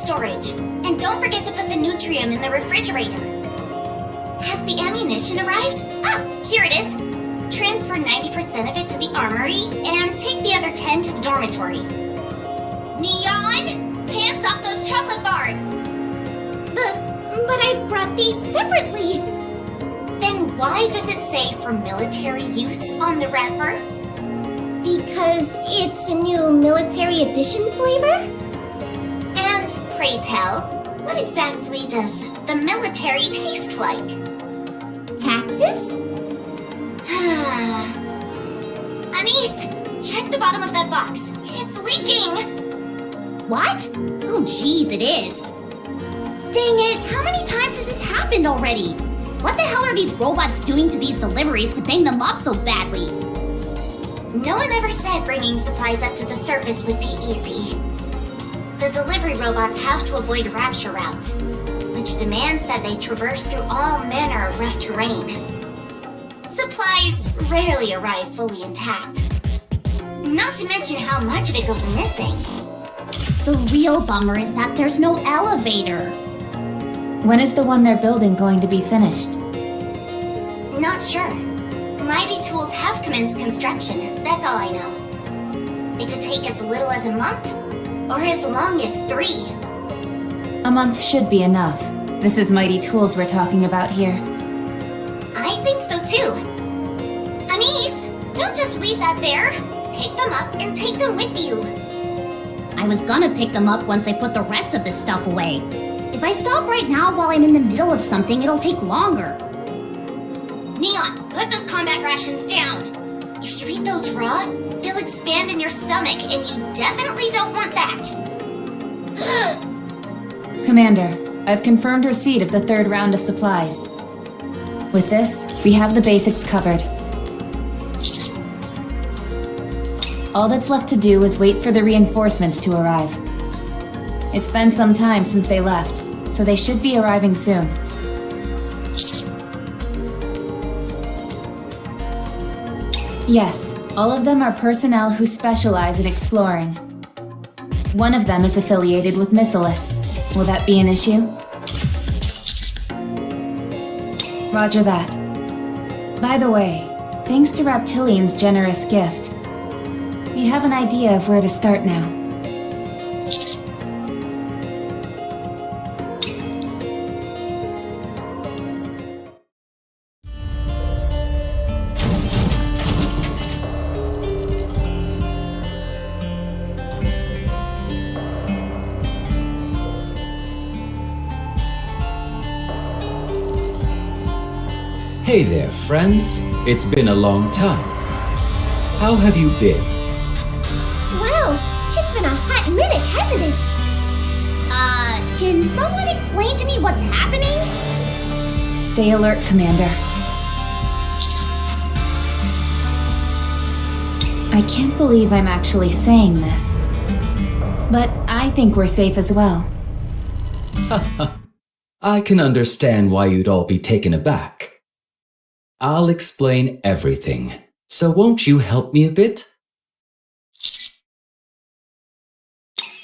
storage. And don't forget to put the Nutrium in the refrigerator. Has the ammunition arrived? Ah, here it is. Transfer 90% of it to the armory and take the other 10 to the dormitory. Neon, hands off those chocolate bars. But I brought these separately. Then why does it say for military use on the wrapper? Because it's a new military edition flavor? And pray tell, what exactly does the military taste like? Taxes? Anise, check the bottom of that box. It's leaking! What? Oh jeez, it is. Dang it, how many times has this happened already? What the hell are these robots doing to these deliveries to bang them up so badly? No one ever said bringing supplies up to the surface would be easy. The delivery robots have to avoid Rapture routes, which demands that they traverse through all manner of rough terrain. Supplies rarely arrive fully intact. Not to mention how much of it goes missing. The real bummer is that there's no elevator. When is the one they're building going to be finished? Not sure. Mighty Tools have commenced construction, that's all I know. It could take as little as a month, or as long as 3. A month should be enough. This is Mighty Tools we're talking about here. I think so too. Anise, don't just leave that there. Pick them up and take them with you. I was gonna pick them up once I put the rest of this stuff away. If I stop right now while I'm in the middle of something, it'll take longer. Neon, put those combat rations down. If you eat those raw, they'll expand in your stomach, and you definitely don't want that. Commander, I've confirmed receipt of the 3rd round of supplies. With this, we have the basics covered. All that's left to do is wait for the reinforcements to arrive. It's been some time since they left, so they should be arriving soon. Yes, all of them are personnel who specialize in exploring. One of them is affiliated with Missilis. Will that be an issue? Roger that. By the way, thanks to Raptilian's generous gift, we have an idea of where to start now. Hey there, friends. It's been a long time. How have you been? Well, it's been a hot minute, hasn't it? Can someone explain to me what's happening? Stay alert, Commander. I can't believe I'm actually saying this, but I think we're safe as well. I can understand why you'd all be taken aback. I'll explain everything, so won't you help me a bit?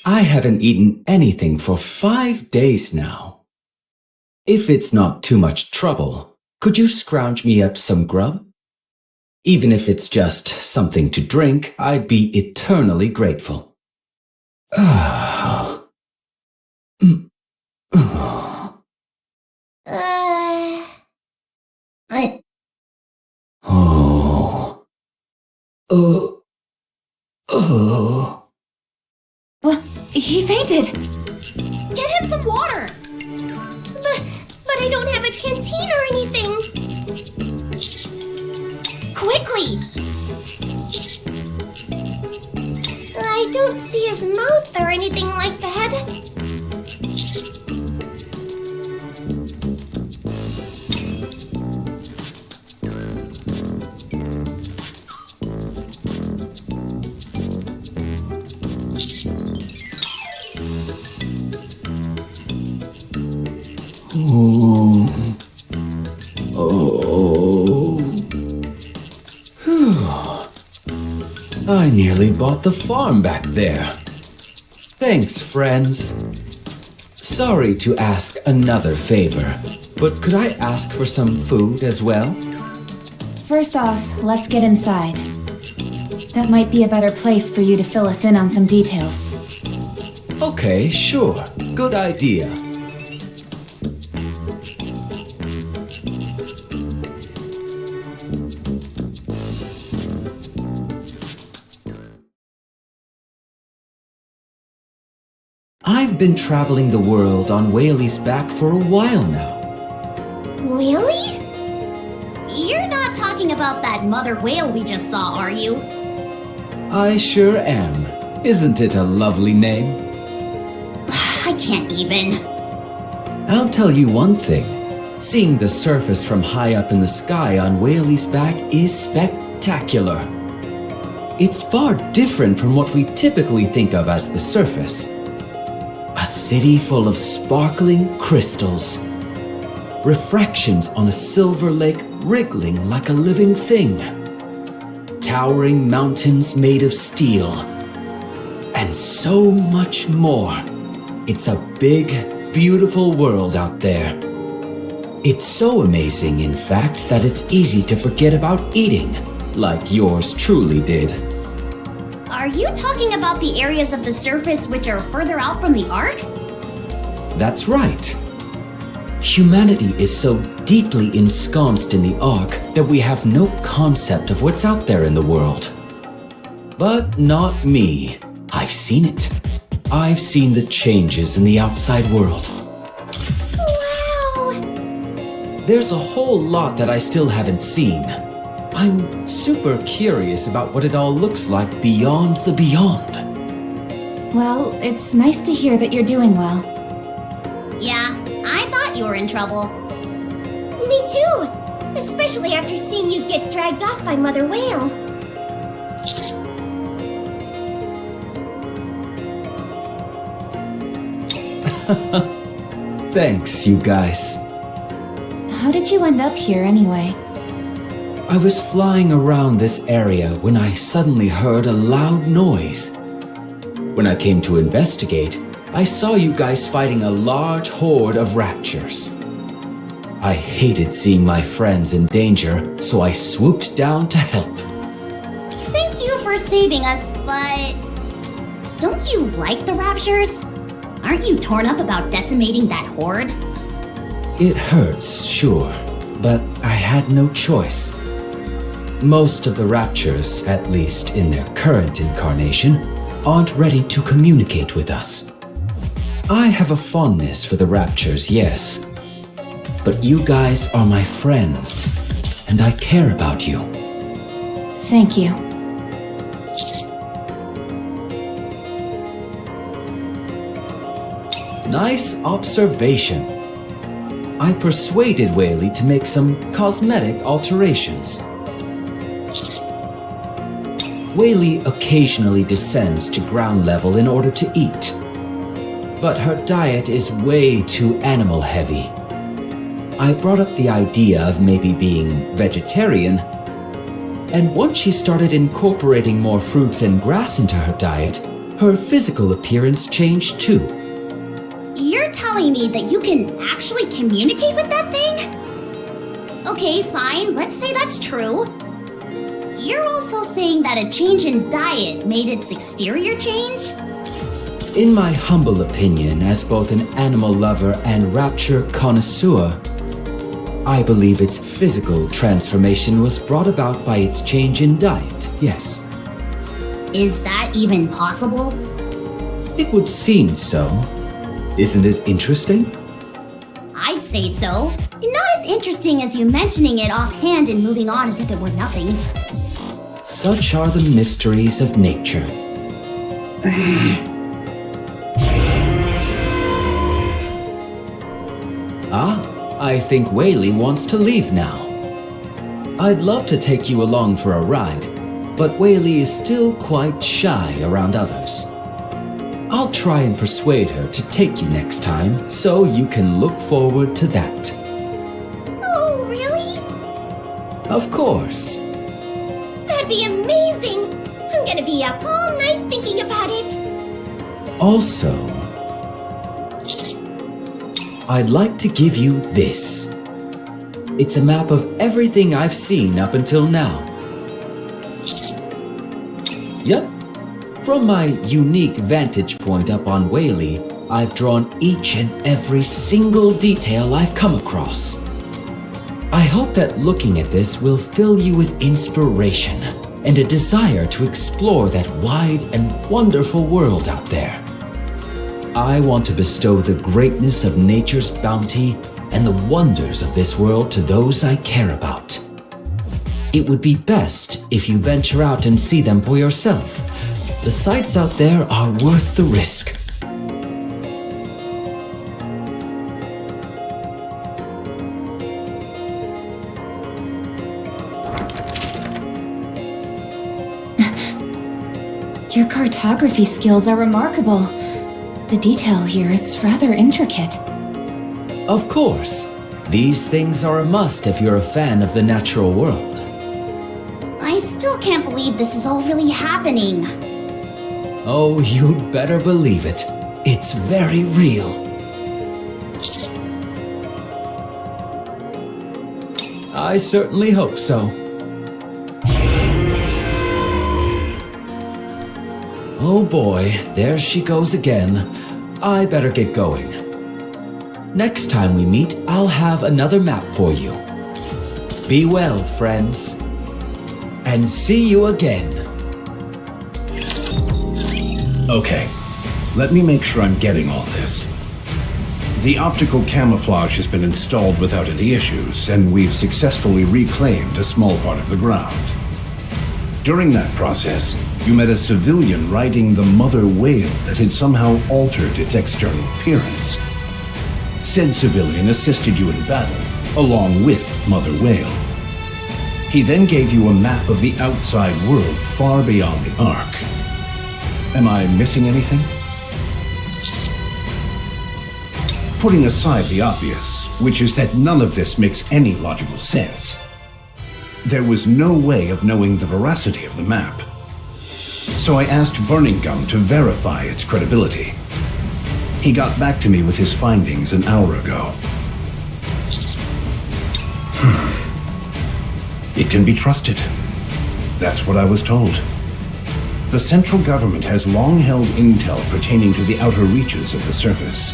I haven't eaten anything for 5 days now. If it's not too much trouble, could you scrounge me up some grub? Even if it's just something to drink, I'd be eternally grateful. Well, he fainted! Get him some water! But I don't have a canteen or anything! Quickly! I don't see his mouth or anything like that. I nearly bought the farm back there. Thanks, friends. Sorry to ask another favor, but could I ask for some food as well? First off, let's get inside. That might be a better place for you to fill us in on some details. Okay, sure. Good idea. I've been traveling the world on Whaley's back for a while now. Really? You're not talking about that mother whale we just saw, are you? I sure am. Isn't it a lovely name? I can't even. I'll tell you one thing. Seeing the surface from high up in the sky on Whaley's back is spectacular. It's far different from what we typically think of as the surface. A city full of sparkling crystals. Refractions on a silver lake wriggling like a living thing. Towering mountains made of steel. And so much more. It's a big, beautiful world out there. It's so amazing, in fact, that it's easy to forget about eating, like yours truly did. Are you talking about the areas of the surface which are further out from the ark? That's right. Humanity is so deeply ensconced in the Ark that we have no concept of what's out there in the world. But not me. I've seen it. I've seen the changes in the outside world. Wow! There's a whole lot that I still haven't seen. I'm super curious about what it all looks like beyond the beyond. Well, it's nice to hear that you're doing well. Yeah, I thought you were in trouble. Me too! Especially after seeing you get dragged off by Mother Whale. Thanks, you guys. How did you end up here anyway? I was flying around this area when I suddenly heard a loud noise. When I came to investigate, I saw you guys fighting a large horde of Raptures. I hated seeing my friends in danger, so I swooped down to help. Thank you for saving us, but... Don't you like the Raptures? Aren't you torn up about decimating that horde? It hurts, sure, but I had no choice. Most of the Raptures, at least in their current incarnation, aren't ready to communicate with us. I have a fondness for the Raptures, yes. But you guys are my friends, and I care about you. Thank you. Nice observation. I persuaded Whaley to make some cosmetic alterations. Whaley occasionally descends to ground level in order to eat. But her diet is way too animal heavy. I brought up the idea of maybe being vegetarian, and once she started incorporating more fruits and grass into her diet, her physical appearance changed too. You're telling me that you can actually communicate with that thing? Okay, fine, let's say that's true. You're also saying that a change in diet made its exterior change? In my humble opinion, as both an animal lover and rapture connoisseur, I believe its physical transformation was brought about by its change in diet, yes. Is that even possible? It would seem so. Isn't it interesting? I'd say so. Not as interesting as you mentioning it offhand and moving on as if it were nothing. Such are the mysteries of nature. I think Whaley wants to leave now. I'd love to take you along for a ride, but Whaley is still quite shy around others. I'll try and persuade her to take you next time, so you can look forward to that. Oh, really? Of course. That'd be amazing! I'm gonna be up all night thinking about it. Also, I'd like to give you this. It's a map of everything I've seen up until now. Yep. From my unique vantage point up on Whaley, I've drawn each and every single detail I've come across. I hope that looking at this will fill you with inspiration and a desire to explore that wide and wonderful world out there. I want to bestow the greatness of nature's bounty and the wonders of this world to those I care about. It would be best if you venture out and see them for yourself. The sights out there are worth the risk. Your cartography skills are remarkable. The detail here is rather intricate. Of course, these things are a must if you're a fan of the natural world. I still can't believe this is all really happening. Oh, you'd better believe it. It's very real. I certainly hope so. Oh boy, there she goes again. I better get going. Next time we meet, I'll have another map for you. Be well, friends. And see you again. Okay, let me make sure I'm getting all this. The optical camouflage has been installed without any issues, and we've successfully reclaimed a small part of the ground. During that process, you met a civilian riding the mother whale that had somehow altered its external appearance. Said civilian assisted you in battle, along with Mother Whale. He then gave you a map of the outside world far beyond the Ark. Am I missing anything? Putting aside the obvious, which is that none of this makes any logical sense, there was no way of knowing the veracity of the map. So I asked Burning Gum to verify its credibility. He got back to me with his findings an hour ago. It can be trusted. That's what I was told. The central government has long held intel pertaining to the outer reaches of the surface.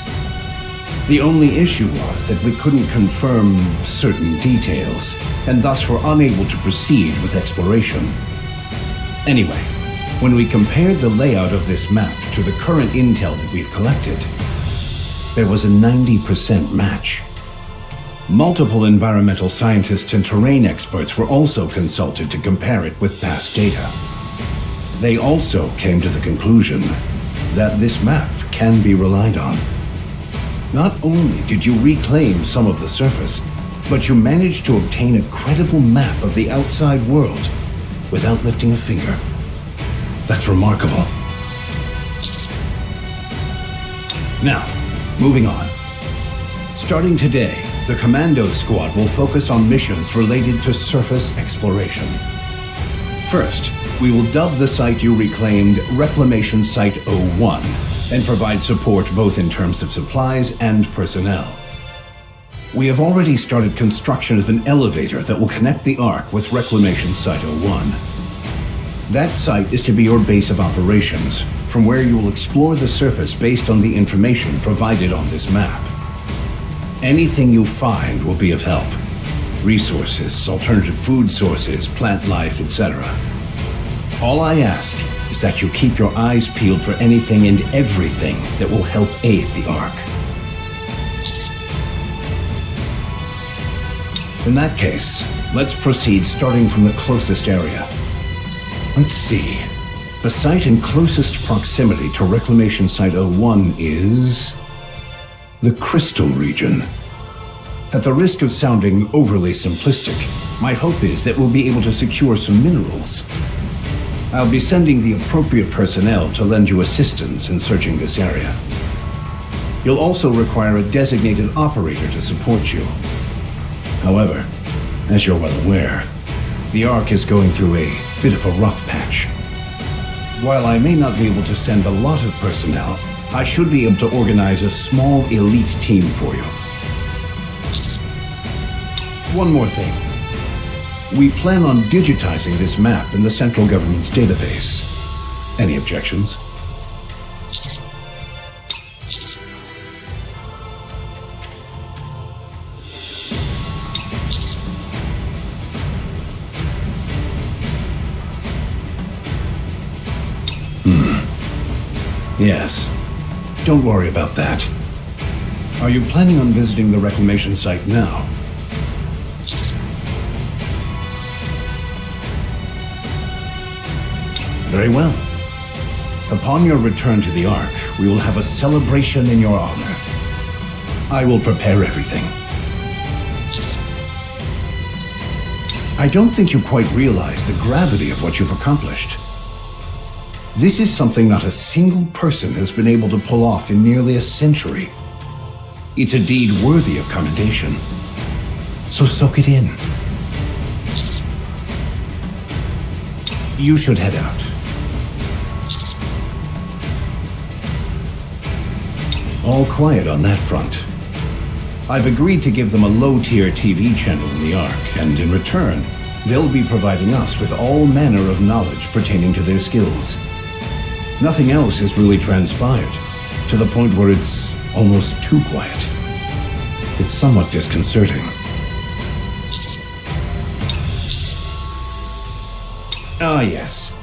The only issue was that we couldn't confirm certain details, and thus were unable to proceed with exploration. Anyway, when we compared the layout of this map to the current intel that we've collected, there was a 90% match. Multiple environmental scientists and terrain experts were also consulted to compare it with past data. They also came to the conclusion that this map can be relied on. Not only did you reclaim some of the surface, but you managed to obtain a credible map of the outside world without lifting a finger. That's remarkable. Now, moving on. Starting today, the Commando Squad will focus on missions related to surface exploration. First, we will dub the site you reclaimed Reclamation Site 01 and provide support both in terms of supplies and personnel. We have already started construction of an elevator that will connect the Ark with Reclamation Site 01. That site is to be your base of operations, from where you will explore the surface based on the information provided on this map. Anything you find will be of help. Resources, alternative food sources, plant life, etc. All I ask is that you keep your eyes peeled for anything and everything that will help aid the Ark. In that case, let's proceed starting from the closest area. Let's see. The site in closest proximity to Reclamation Site 01 is the Crystal region. At the risk of sounding overly simplistic, my hope is that we'll be able to secure some minerals. I'll be sending the appropriate personnel to lend you assistance in searching this area. You'll also require a designated operator to support you. However, as you're well aware, the Ark is going through a bit of a rough patch. While I may not be able to send a lot of personnel, I should be able to organize a small elite team for you. one more thing. We plan on digitizing this map in the central government's database. Any objections? Yes. Don't worry about that. Are you planning on visiting the reclamation site now? Very well. Upon your return to the Ark, we will have a celebration in your honor. I will prepare everything. I don't think you quite realize the gravity of what you've accomplished. This is something not a single person has been able to pull off in nearly a century. It's a deed worthy of commendation. So soak it in. You should head out. All quiet on that front. I've agreed to give them a low-tier TV channel in the Ark, and in return, they'll be providing us with all manner of knowledge pertaining to their skills. Nothing else has really transpired, to the point where it's almost too quiet. It's somewhat disconcerting. Ah, yes.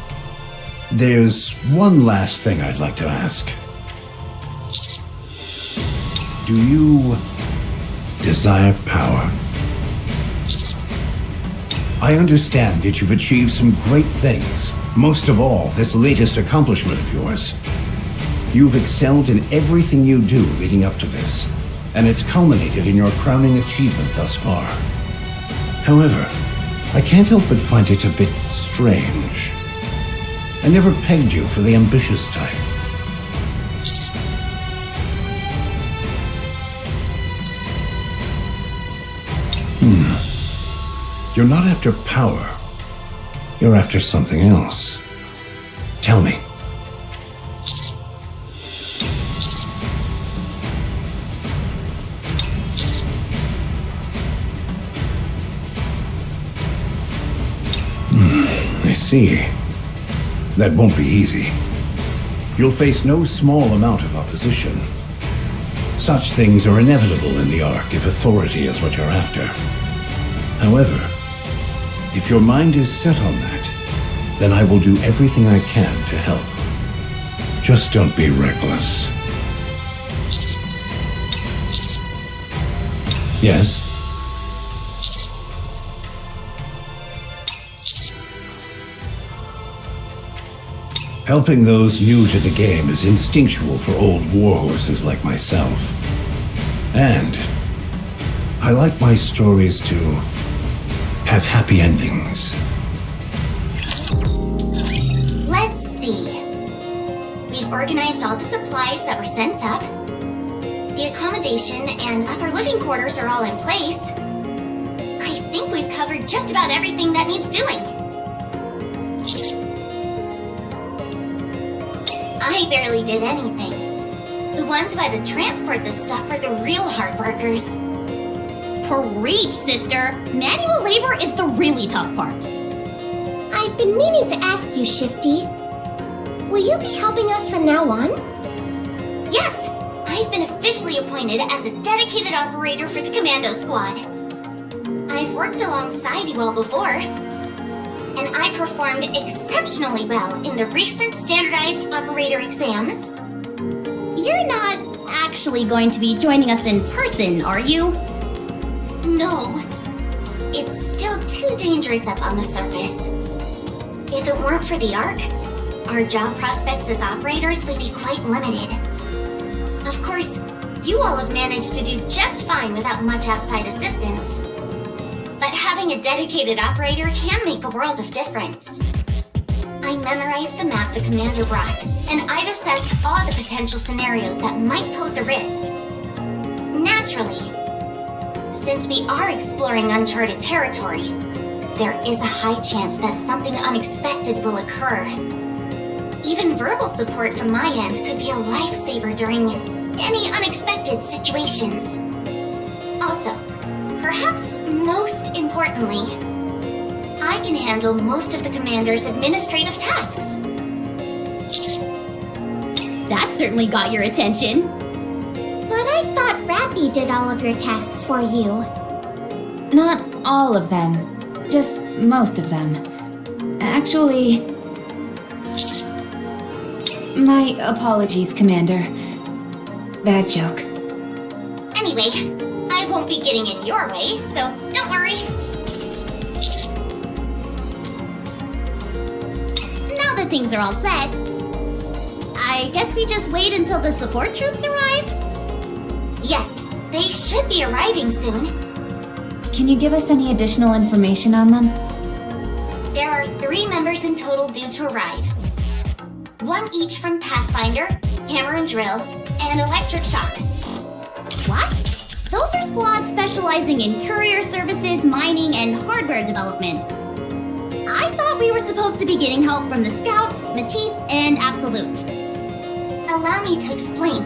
There's one last thing I'd like to ask. Do you desire power? I understand that you've achieved some great things. Most of all, this latest accomplishment of yours. You've excelled in everything you do leading up to this, and it's culminated in your crowning achievement thus far. However, I can't help but find it a bit strange. I never pegged you for the ambitious type. You're not after power. You're after something else. Tell me. I see. That won't be easy. You'll face no small amount of opposition. Such things are inevitable in the Ark if authority is what you're after. However, if your mind is set on that, then I will do everything I can to help. Just don't be reckless. Yes? Helping those new to the game is instinctual for old warhorses like myself. And I like my stories to have happy endings. Let's see. We've organized all the supplies that were sent up. The accommodation and other living quarters are all in place. I think we've covered just about everything that needs doing. I barely did anything. The ones who had to transport this stuff are the real hard workers. Preach, sister! Manual labor is the really tough part. I've been meaning to ask you, Shifty. Will you be helping us from now on? Yes! I've been officially appointed as a dedicated operator for the Commando Squad. I've worked alongside you all before, and I performed exceptionally well in the recent standardized operator exams. You're not actually going to be joining us in person, are you? No. It's still too dangerous up on the surface. If it weren't for the Ark, our job prospects as operators would be quite limited. Of course, you all have managed to do just fine without much outside assistance. But having a dedicated operator can make a world of difference. I memorized the map the commander brought, and I've assessed all the potential scenarios that might pose a risk. Naturally, since we are exploring uncharted territory, there is a high chance that something unexpected will occur. Even verbal support from my end could be a lifesaver during any unexpected situations. Also, perhaps most importantly, I can handle most of the commander's administrative tasks. That certainly got your attention. But I thought Rappy did all of your tasks for you. Not all of them, just most of them. Actually... My apologies, Commander. Bad joke. Anyway, I won't be getting in your way, so don't worry. Now that things are all set, I guess we just wait until the support troops arrive? Yes, they should be arriving soon. Can you give us any additional information on them? There are 3 members in total due to arrive. 1 each from Pathfinder, Hammer and Drill, and Electric Shock. What? Those are squads specializing in courier services, mining, and hardware development. I thought we were supposed to be getting help from the Scouts, Matisse, and Absolute. Allow me to explain.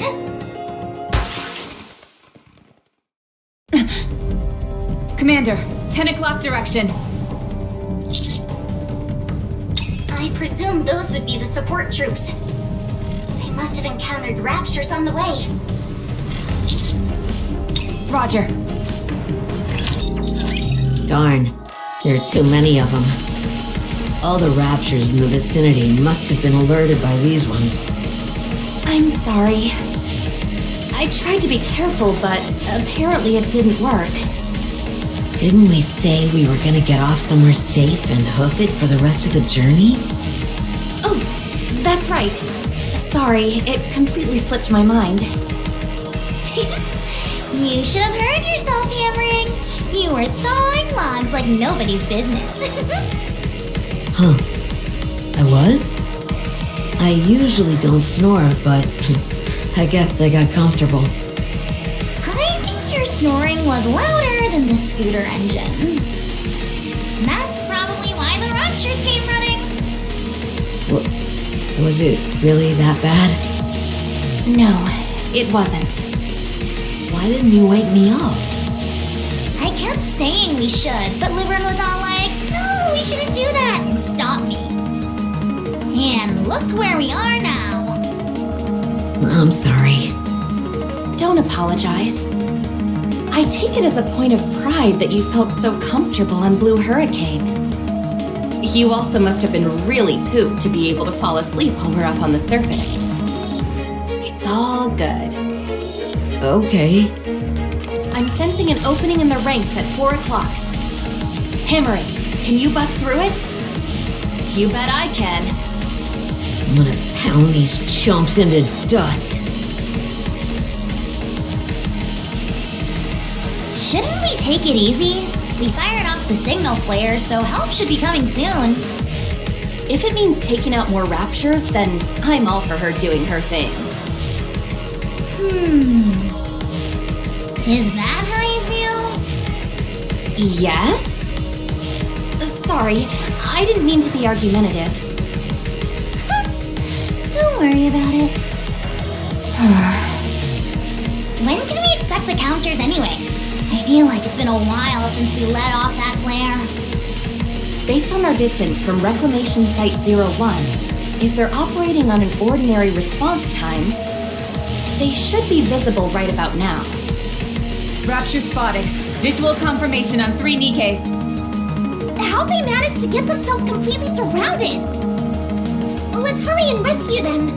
Commander, 10 o'clock direction. I presume those would be the support troops. They must have encountered Raptures on the way. Roger. Darn, there are too many of them. All the Raptures in the vicinity must have been alerted by these ones. I'm sorry. I tried to be careful, but apparently it didn't work. Didn't we say we were gonna get off somewhere safe and hoof it for the rest of the journey? Oh, that's right. Sorry, it completely slipped my mind. You should have heard yourself hammering. You were sawing logs like nobody's business. Huh. I was? I usually don't snore, but I guess I got comfortable. I think your snoring was louder than the scooter engine. That's probably why the Raptures came running. Was it really that bad? No, it wasn't. Why didn't you wake me up? I kept saying we should, but Liberin was all like, no, we shouldn't do that, and stopped me. And look where we are now. I'm sorry. Don't apologize. I take it as a point of pride that you felt so comfortable on Blue Hurricane. You also must have been really pooped to be able to fall asleep while we're up on the surface. It's all good. Okay. I'm sensing an opening in the ranks at 4 o'clock. Hammering, can you bust through it? You bet I can. I'm gonna pound these chumps into dust. Shouldn't we take it easy? We fired off the signal flare, so help should be coming soon. If it means taking out more Raptures, then I'm all for her doing her thing. Is that how you feel? Yes? Sorry, I didn't mean to be argumentative. Don't worry about it. When can we expect the counters anyway? I feel like it's been a while since we let off that flare. Based on our distance from Reclamation Site 01, if they're operating on an ordinary response time, they should be visible right about now. Rapture spotted. Visual confirmation on 3 Nikkes. How'd they manage to get themselves completely surrounded? Let's hurry and rescue them.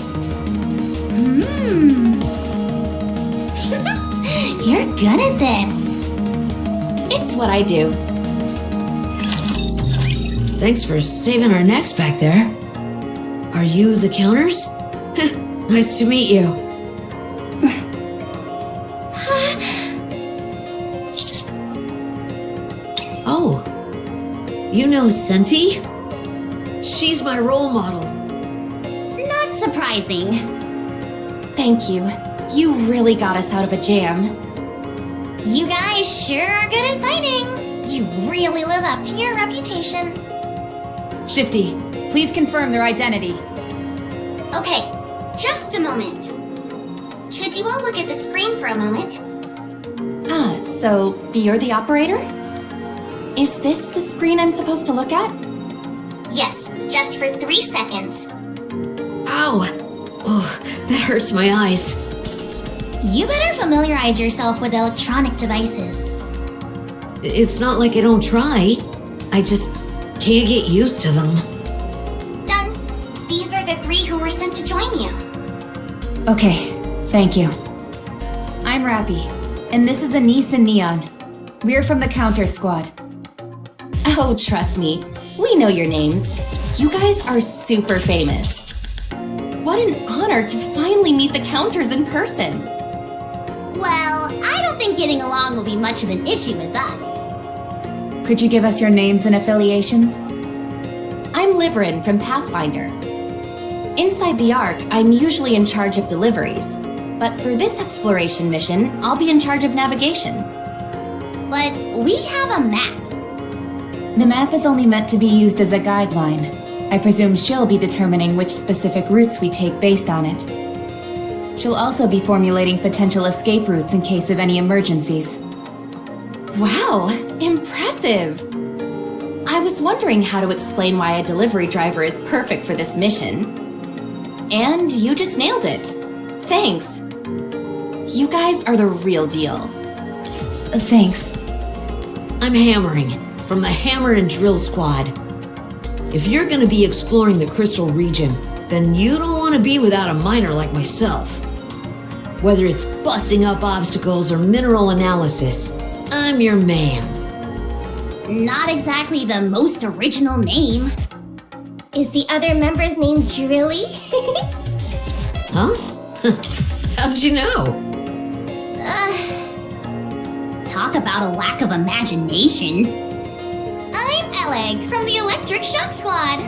You're good at this. It's what I do. Thanks for saving our necks back there. Are you the counters? Nice to meet you. Oh, you know Senti? She's my role model. Not surprising. Thank you. You really got us out of a jam. You guys sure are good at fighting. You really live up to your reputation. Shifty, please confirm their identity. Okay, just a moment. Could you all look at the screen for a moment? So you're the operator? Is this the screen I'm supposed to look at? Yes, just for 3 seconds. Ow! Oh, that hurts my eyes. You better familiarize yourself with electronic devices. It's not like I don't try. I just can't get used to them. Done. These are the 3 who were sent to join you. Okay, thank you. I'm Rappy, and this is Anise and Neon. We're from the Counter Squad. Oh, trust me, we know your names. You guys are super famous. What an honor to finally meet the Counters in person. Well, I don't think getting along will be much of an issue with us. Could you give us your names and affiliations? I'm Liverin from Pathfinder. Inside the Ark, I'm usually in charge of deliveries. But for this exploration mission, I'll be in charge of navigation. But we have a map. The map is only meant to be used as a guideline. I presume she'll be determining which specific routes we take based on it. She'll also be formulating potential escape routes in case of any emergencies. Wow, impressive! I was wondering how to explain why a delivery driver is perfect for this mission. And you just nailed it. Thanks. You guys are the real deal. Thanks. I'm Hammering, from the Hammer and Drill Squad. If you're gonna be exploring the Crystal region, then you don't want to be without a miner like myself. Whether it's busting up obstacles or mineral analysis, I'm your man. Not exactly the most original name. Is the other member's name Drilly? Huh? How'd you know? Talk about a lack of imagination. I'm Eleg from the Electric Shock Squad.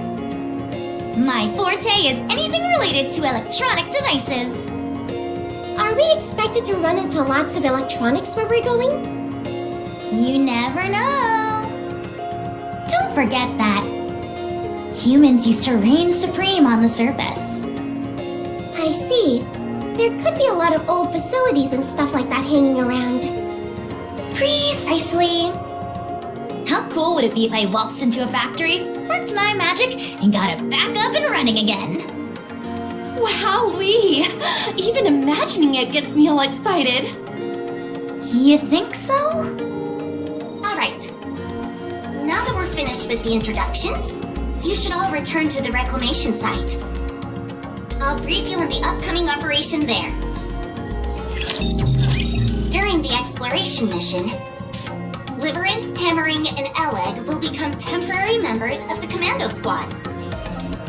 My forte is anything related to electronic devices. Are we expected to run into lots of electronics where we're going? You never know. Don't forget that humans used to reign supreme on the surface. I see. There could be a lot of old facilities and stuff like that hanging around. Precisely. How cool would it be if I waltzed into a factory, worked my magic, and got it back up and running again? Wowee! Even imagining it gets me all excited. You think so? Alright. Now that we're finished with the introductions, you should all return to the reclamation site. I'll brief you on the upcoming operation there. During the exploration mission, Liverin, Hammering, and Eleg will become temporary members of the Commando Squad.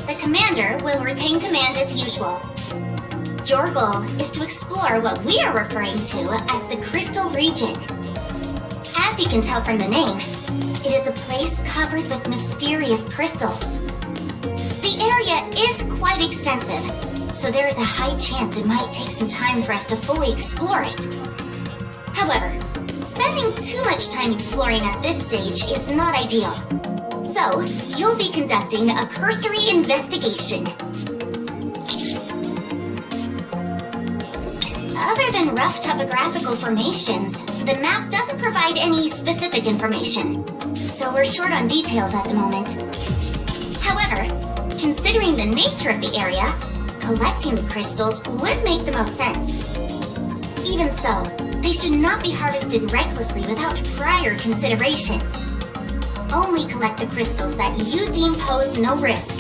The Commander will retain command as usual. Your goal is to explore what we are referring to as the Crystal region. As you can tell from the name, it is a place covered with mysterious crystals. The area is quite extensive, so there is a high chance it might take some time for us to fully explore it. However, spending too much time exploring at this stage is not ideal. So, you'll be conducting a cursory investigation. Other than rough topographical formations, the map doesn't provide any specific information, so we're short on details at the moment. However, considering the nature of the area, collecting the crystals would make the most sense. Even so, they should not be harvested recklessly without prior consideration. Only collect the crystals that you deem pose no risk.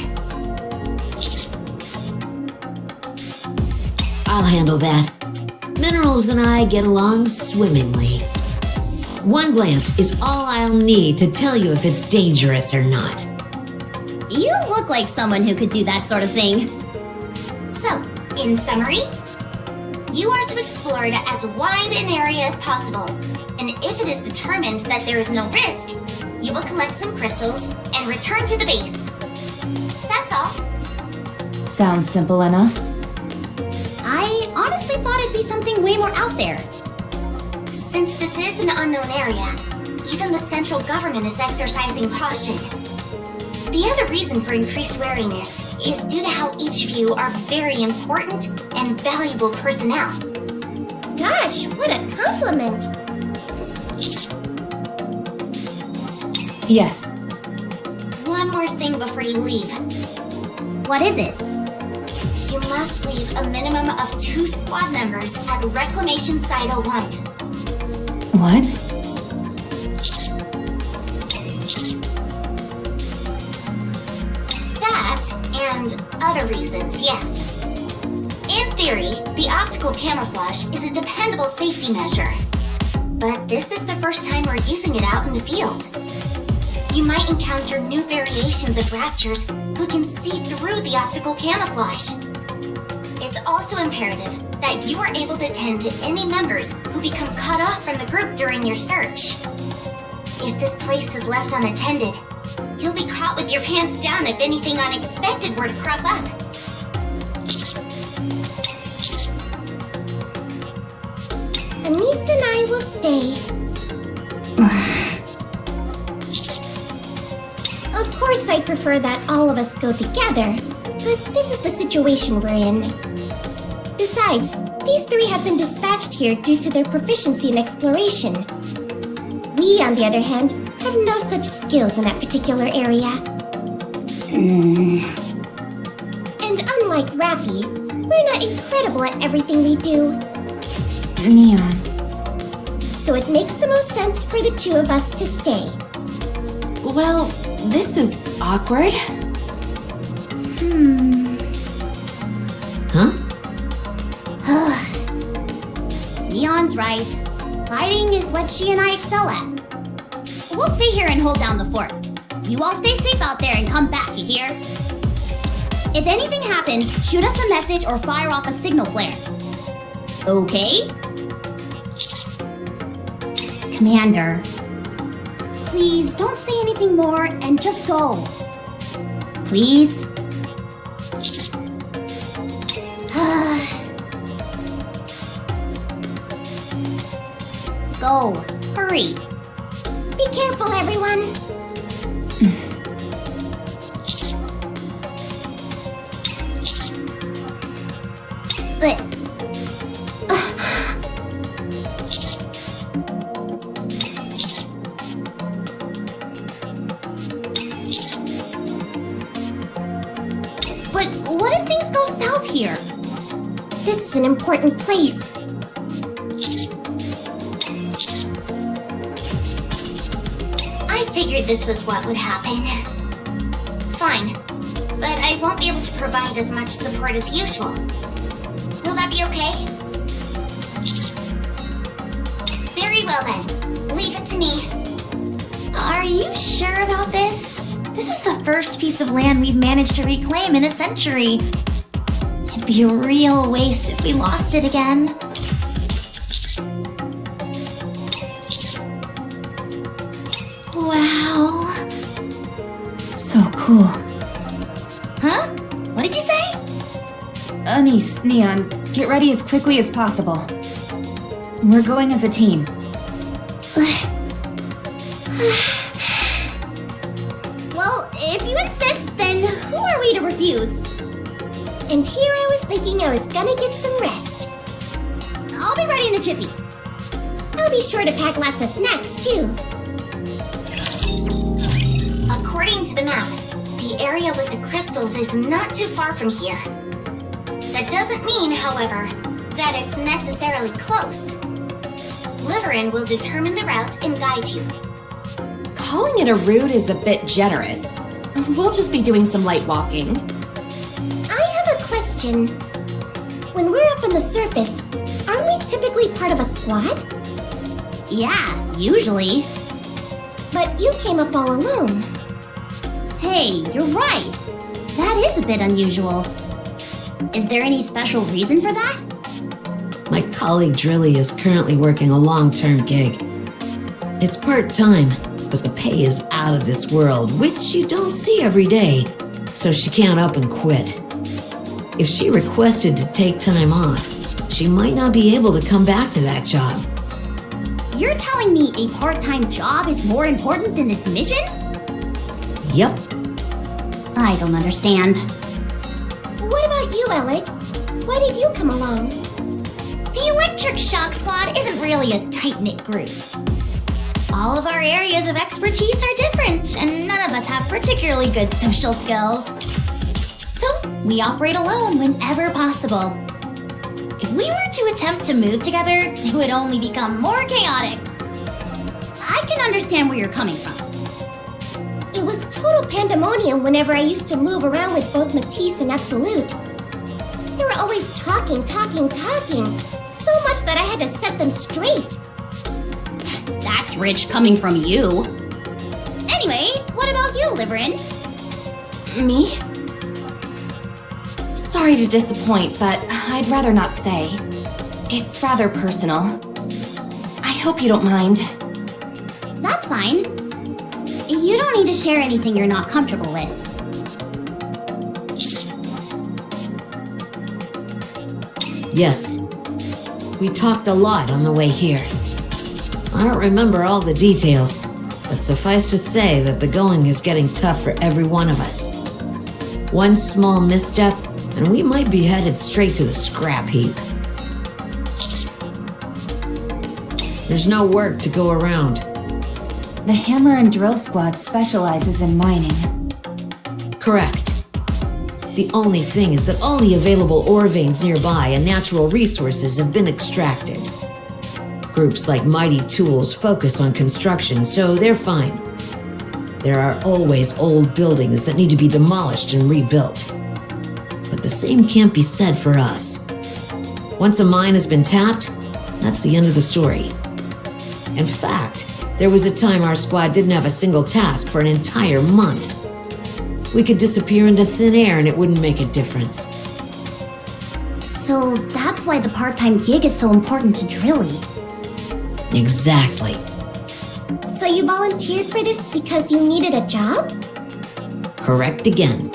I'll handle that. Minerals and I get along swimmingly. One glance is all I'll need to tell you if it's dangerous or not. You look like someone who could do that sort of thing. So, in summary, you are to explore it as wide an area as possible, and if it is determined that there is no risk, you will collect some crystals and return to the base. That's all. Sounds simple enough. I honestly thought it'd be something way more out there. Since this is an unknown area, even the central government is exercising caution. The other reason for increased wariness is due to how each of you are very important and valuable personnel. Gosh, what a compliment. Yes. One more thing before you leave. What is it? You must leave a minimum of 2 squad members at Reclamation Site 01. What? That and other reasons, yes. In theory, the optical camouflage is a dependable safety measure. But this is the first time we're using it out in the field. You might encounter new variations of Raptures who can see through the optical camouflage. It's also imperative that you are able to tend to any members who become cut off from the group during your search. If this place is left unattended, you'll be caught with your pants down if anything unexpected were to crop up. Anise and I will stay. Of course, I'd prefer that all of us go together, but this is the situation we're in. Besides, these 3 have been dispatched here due to their proficiency in exploration. We, on the other hand, have no such skills in that particular area. And unlike Rappy, we're not incredible at everything we do. Neon. So it makes the most sense for the 2 of us to stay. Well, this is awkward. Huh? Neon's right. Fighting is what she and I excel at. We'll stay here and hold down the fort. You all stay safe out there and come back, you hear? If anything happens, shoot us a message or fire off a signal flare. Okay? Commander, please don't say anything more and just go. Please? Go. Hurry. Be careful, everyone. But what if things go south here? This is an important place. I figured this was what would happen. Fine, but I won't be able to provide as much support as usual. Will that be okay? Very well then. Leave it to me. Are you sure about this? This is the first piece of land we've managed to reclaim in a century. It'd be a real waste if we lost it again. Wow. So cool. Huh? What did you say? Anise, Neon, get ready as quickly as possible. We're going as a team. Well, if you insist, then who are we to refuse? And here I was thinking I was gonna get some rest. I'll be ready in a jiffy. I'll be sure to pack lots of snacks, too. According to the map, the area with the crystals is not too far from here. That doesn't mean, however, that it's necessarily close. Liverin will determine the route and guide you. Calling it a route is a bit generous. We'll just be doing some light walking. I have a question. When we're up on the surface, aren't we typically part of a squad? Yeah, usually. But you came up all alone. Hey, you're right. That is a bit unusual. Is there any special reason for that? My colleague Drilly is currently working a long-term gig. It's part-time, but the pay is out of this world, which you don't see every day, so she can't up and quit. If she requested to take time off, she might not be able to come back to that job. You're telling me a part-time job is more important than this mission? Yep. I don't understand. What about you, Alec? Why did you come along? The Electric Shock Squad isn't really a tight-knit group. All of our areas of expertise are different, and none of us have particularly good social skills. So, we operate alone whenever possible. If we were to attempt to move together, it would only become more chaotic. I can understand where you're coming from. It was total pandemonium whenever I used to move around with both Matisse and Absolute. They were always talking, so much that I had to set them straight. That's rich coming from you. Anyway, what about you, Liverin? Me? Sorry to disappoint, but I'd rather not say. It's rather personal. I hope you don't mind. That's fine. You don't need to share anything you're not comfortable with. Yes. We talked a lot on the way here. I don't remember all the details, but suffice to say that the going is getting tough for every one of us. One small misstep, and we might be headed straight to the scrap heap. There's no work to go around. The Hammer and Drill Squad specializes in mining. Correct. The only thing is that all the available ore veins nearby and natural resources have been extracted. Groups like Mighty Tools focus on construction, so they're fine. There are always old buildings that need to be demolished and rebuilt. But the same can't be said for us. Once a mine has been tapped, that's the end of the story. In fact, there was a time our squad didn't have a single task for an entire month. We could disappear into thin air and it wouldn't make a difference. So that's why the part-time gig is so important to Drilly. Exactly. So you volunteered for this because you needed a job? Correct again.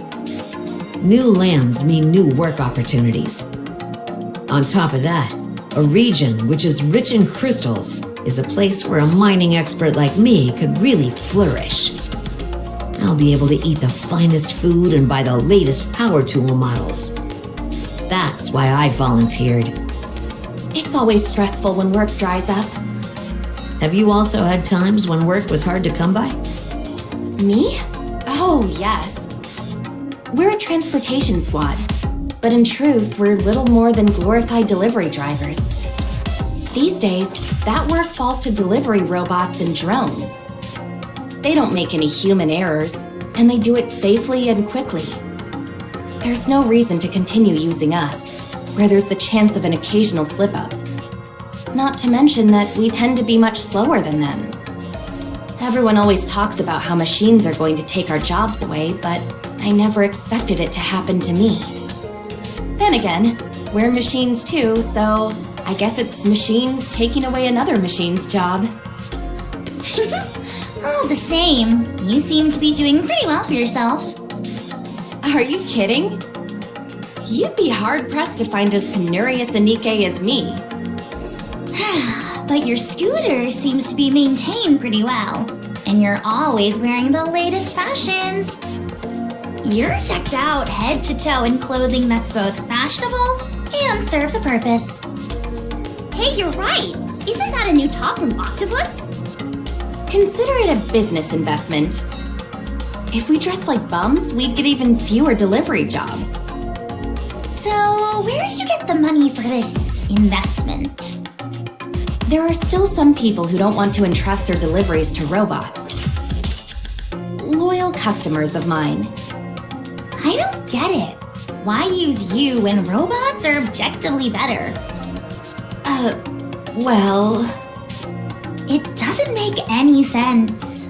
New lands mean new work opportunities. On top of that, a region which is rich in crystals is a place where a mining expert like me could really flourish. I'll be able to eat the finest food and buy the latest power tool models. That's why I volunteered. It's always stressful when work dries up. Have you also had times when work was hard to come by? Me? Oh, yes. We're a transportation squad, but in truth, we're little more than glorified delivery drivers. These days, that work falls to delivery robots and drones. They don't make any human errors, and they do it safely and quickly. There's no reason to continue using us, where there's the chance of an occasional slip-up. Not to mention that we tend to be much slower than them. Everyone always talks about how machines are going to take our jobs away, but I never expected it to happen to me. Then again, we're machines too, so I guess it's machines taking away another machine's job. All the same, you seem to be doing pretty well for yourself. Are you kidding? You'd be hard-pressed to find as penurious a Nikke as me. But your scooter seems to be maintained pretty well, and you're always wearing the latest fashions. You're decked out head to toe in clothing that's both fashionable and serves a purpose. Hey, you're right! Isn't that a new top from Octopus? Consider it a business investment. If we dressed like bums, we'd get even fewer delivery jobs. So, where do you get the money for this investment? There are still some people who don't want to entrust their deliveries to robots. Loyal customers of mine. I don't get it. Why use you when robots are objectively better? Well... It doesn't make any sense.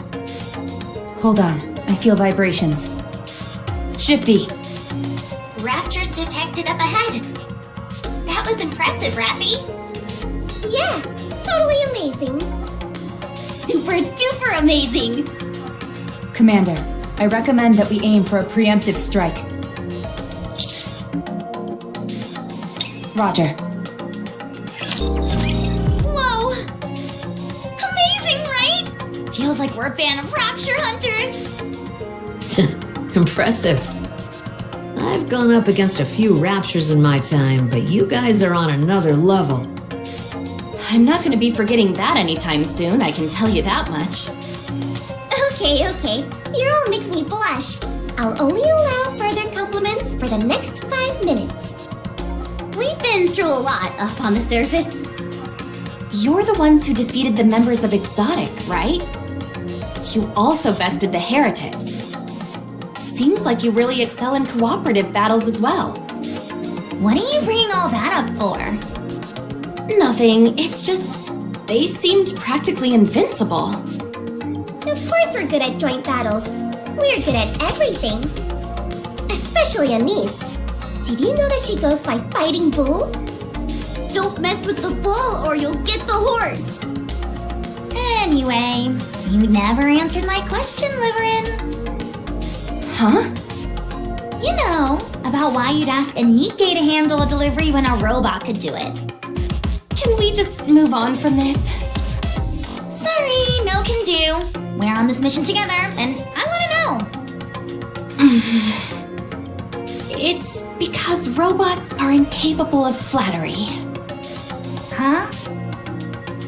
Hold on, I feel vibrations. Shifty! Raptures detected up ahead. That was impressive, Rappy. Yeah, totally amazing. Super duper amazing! Commander, I recommend that we aim for a preemptive strike. Roger. Whoa! Amazing, right? Feels like we're a band of Rapture hunters! Impressive. I've gone up against a few Raptures in my time, but you guys are on another level. I'm not gonna be forgetting that anytime soon, I can tell you that much. Okay. You're all making me blush. I'll only allow further compliments for the next 5 minutes. We've been through a lot up on the surface. You're the ones who defeated the members of Exotic, right? You also bested the Heretics. Seems like you really excel in cooperative battles as well. What are you bringing all that up for? Nothing, it's just they seemed practically invincible. Of course we're good at joint battles. We're good at everything. Especially Anise. Did you know that she goes by Fighting Bull? Don't mess with the bull or you'll get the horns. Anyway, you never answered my question, Liverin. Huh? You know, about why you'd ask a Nikke to handle a delivery when a robot could do it. Can we just move on from this? Sorry, no can do. We're on this mission together, and I want to know. It's because robots are incapable of flattery. Huh?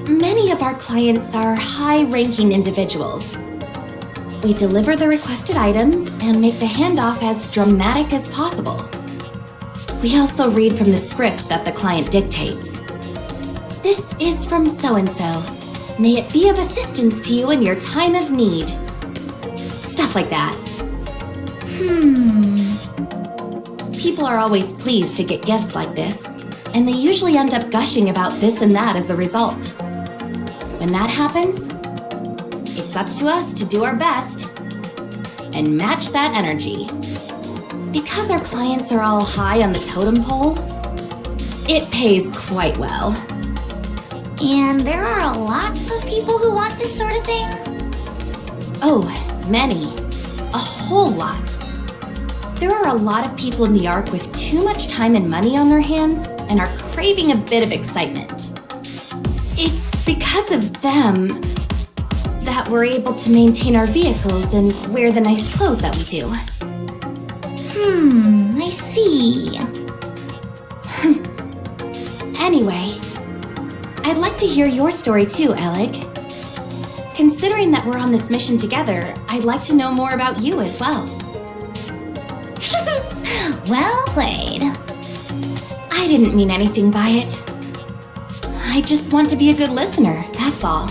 Many of our clients are high-ranking individuals. We deliver the requested items and make the handoff as dramatic as possible. We also read from the script that the client dictates. This is from so-and-so. May it be of assistance to you in your time of need. Stuff like that. People are always pleased to get gifts like this, and they usually end up gushing about this and that as a result. When that happens, it's up to us to do our best and match that energy. Because our clients are all high on the totem pole, it pays quite well. And there are a lot of people who want this sort of thing? Oh, many. A whole lot. There are a lot of people in the Ark with too much time and money on their hands and are craving a bit of excitement. It's because of them that we're able to maintain our vehicles and wear the nice clothes that we do. I see. Anyway, I'd like to hear your story too, Alec. Considering that we're on this mission together, I'd like to know more about you as well. Well played. I didn't mean anything by it. I just want to be a good listener, that's all.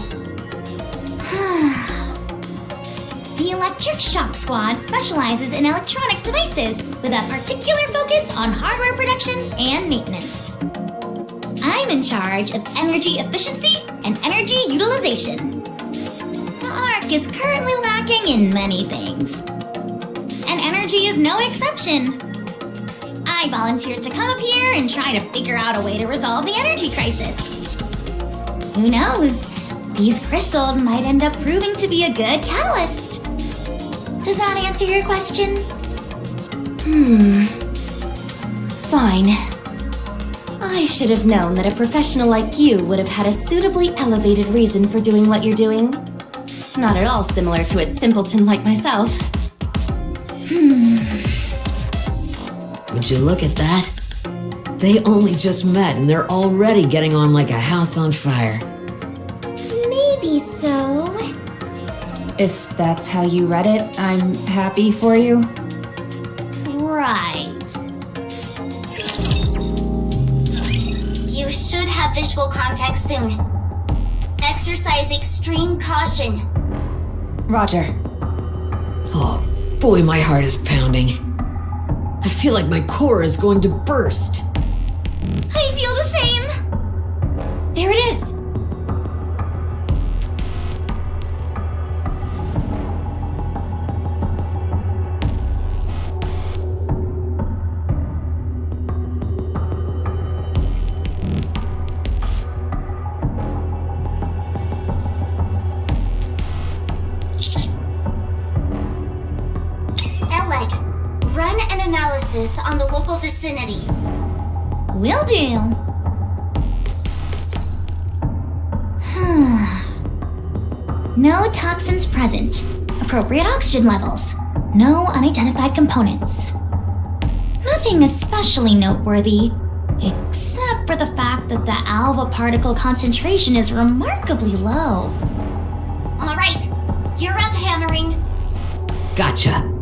The Electric Shock Squad specializes in electronic devices with a particular focus on hardware production and maintenance. I'm in charge of energy efficiency and energy utilization. The Ark is currently lacking in many things, and energy is no exception. I volunteered to come up here and try to figure out a way to resolve the energy crisis. Who knows? These crystals might end up proving to be a good catalyst. Does that answer your question? Fine. I should have known that a professional like you would have had a suitably elevated reason for doing what you're doing. Not at all similar to a simpleton like myself. Would you look at that? They only just met and they're already getting on like a house on fire. Maybe so. If that's how you read it, I'm happy for you. Right. You should have visual contact soon. Exercise extreme caution. Roger. Oh, boy, my heart is pounding. I feel like my core is going to burst. I feel the same. There it is. Alec, run an analysis on the local vicinity. Will do. No toxins present. Appropriate oxygen levels. No unidentified components. Nothing especially noteworthy, except for the fact fact that the alpha particle concentration is remarkably low. Alright, you're up, hammering. Gotcha.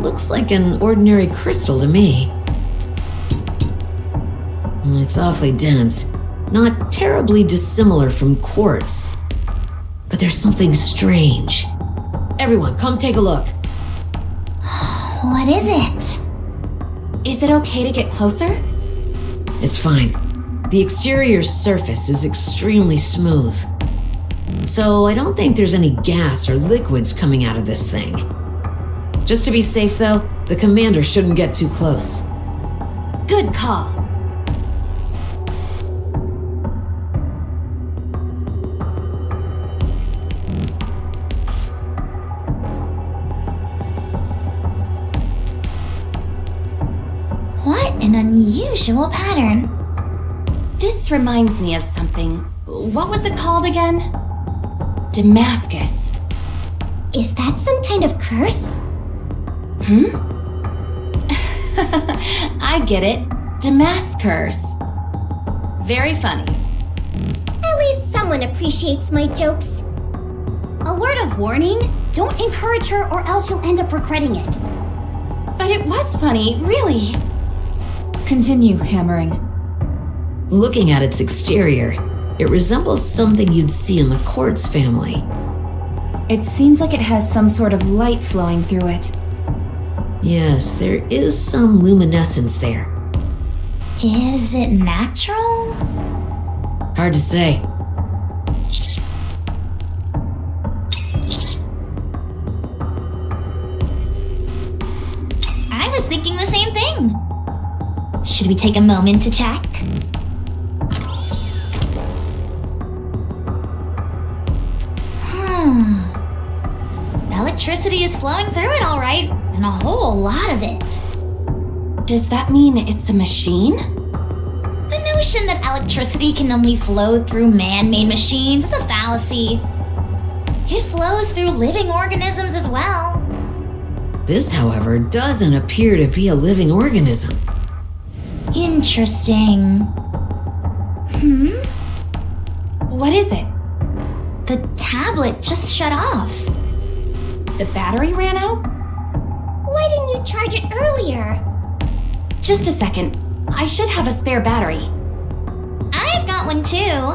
Looks like an ordinary crystal to me. It's awfully dense. Not terribly dissimilar from quartz. But there's something strange. Everyone, come take a look. What is it? Is it okay to get closer? It's fine. The exterior surface is extremely smooth. So I don't think there's any gas or liquids coming out of this thing. Just to be safe though, the commander shouldn't get too close. Good call. What an unusual pattern. This reminds me of something. What was it called again? Damascus. Is that some kind of curse? I get it. Damascus. Very funny. At least someone appreciates my jokes. A word of warning, don't encourage her or else you'll end up regretting it. But it was funny, really. Continue hammering. Looking at its exterior, it resembles something you'd see in the quartz family. It seems like it has some sort of light flowing through it. Yes, there is some luminescence there. Is it natural? Hard to say. I was thinking the same thing. Should we take a moment to check? Electricity is flowing through it all right, and a whole lot of it. Does that mean it's a machine? The notion that electricity can only flow through man-made machines is a fallacy. It flows through living organisms as well. This, however, doesn't appear to be a living organism. Interesting. What is it? The tablet just shut off. The battery ran out? Why didn't you charge it earlier? Just a second. I should have a spare battery. I've got one too.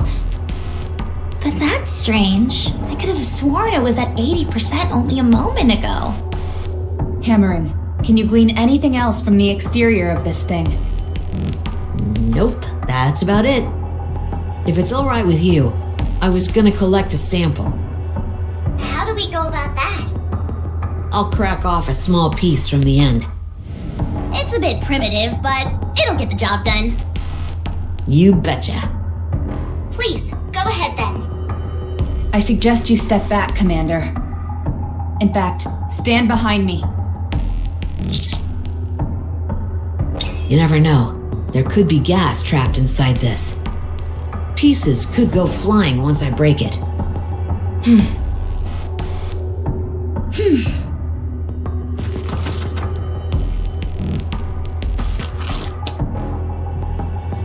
But that's strange. I could have sworn it was at 80% only a moment ago. Hammering. Can you glean anything else from the exterior of this thing? Nope, that's about it. If it's all right with you, I was gonna collect a sample. How do we go about that? I'll crack off a small piece from the end. It's a bit primitive, but it'll get the job done. You betcha. Please, go ahead then. I suggest you step back, Commander. In fact, stand behind me. You never know. There could be gas trapped inside this. Pieces could go flying once I break it.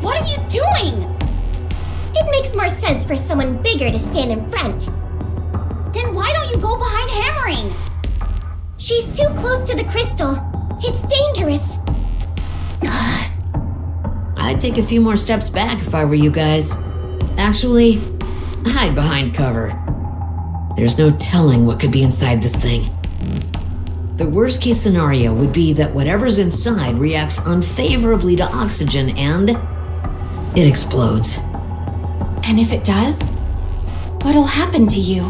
What are you doing? It makes more sense for someone bigger to stand in front. Then why don't you go behind hammering? She's too close to the crystal. It's dangerous. I'd take a few more steps back if I were you guys. Actually, hide behind cover. There's no telling what could be inside this thing. The worst case scenario would be that whatever's inside reacts unfavorably to oxygen and it explodes. And if it does, what'll happen to you?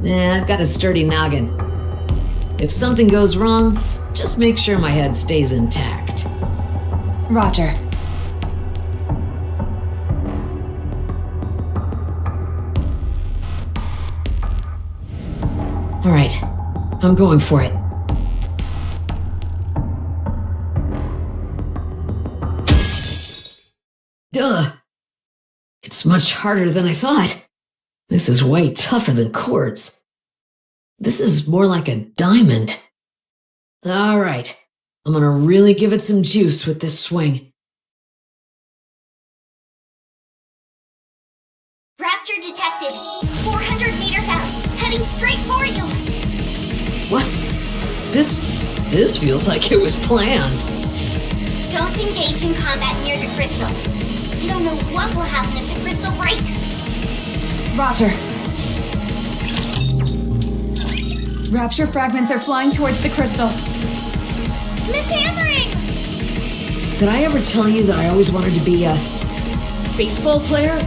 I've got a sturdy noggin. If something goes wrong, just make sure my head stays intact. Roger. All right, I'm going for it. Duh! It's much harder than I thought. This is way tougher than quartz. This is more like a diamond. All right. I'm gonna really give it some juice with this swing. Rapture detected. 400 meters out, heading straight for you. What? This feels like it was planned. Don't engage in combat near the crystal. You don't know what will happen if the crystal breaks. Roger. Rapture fragments are flying towards the crystal. Miss Hammering! Did I ever tell you that I always wanted to be a baseball player?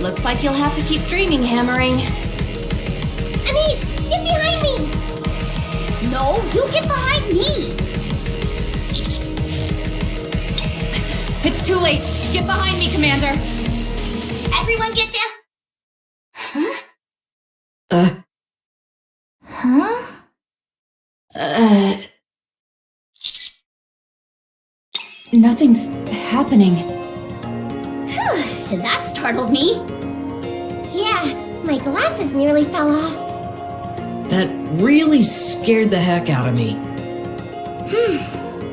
Looks like you'll have to keep dreaming, Hammering. Anise, get behind me! No, you get behind me! It's too late. Get behind me, Commander. Everyone get down. Huh? Nothing's happening. That startled me. Yeah, my glasses nearly fell off. That really scared the heck out of me.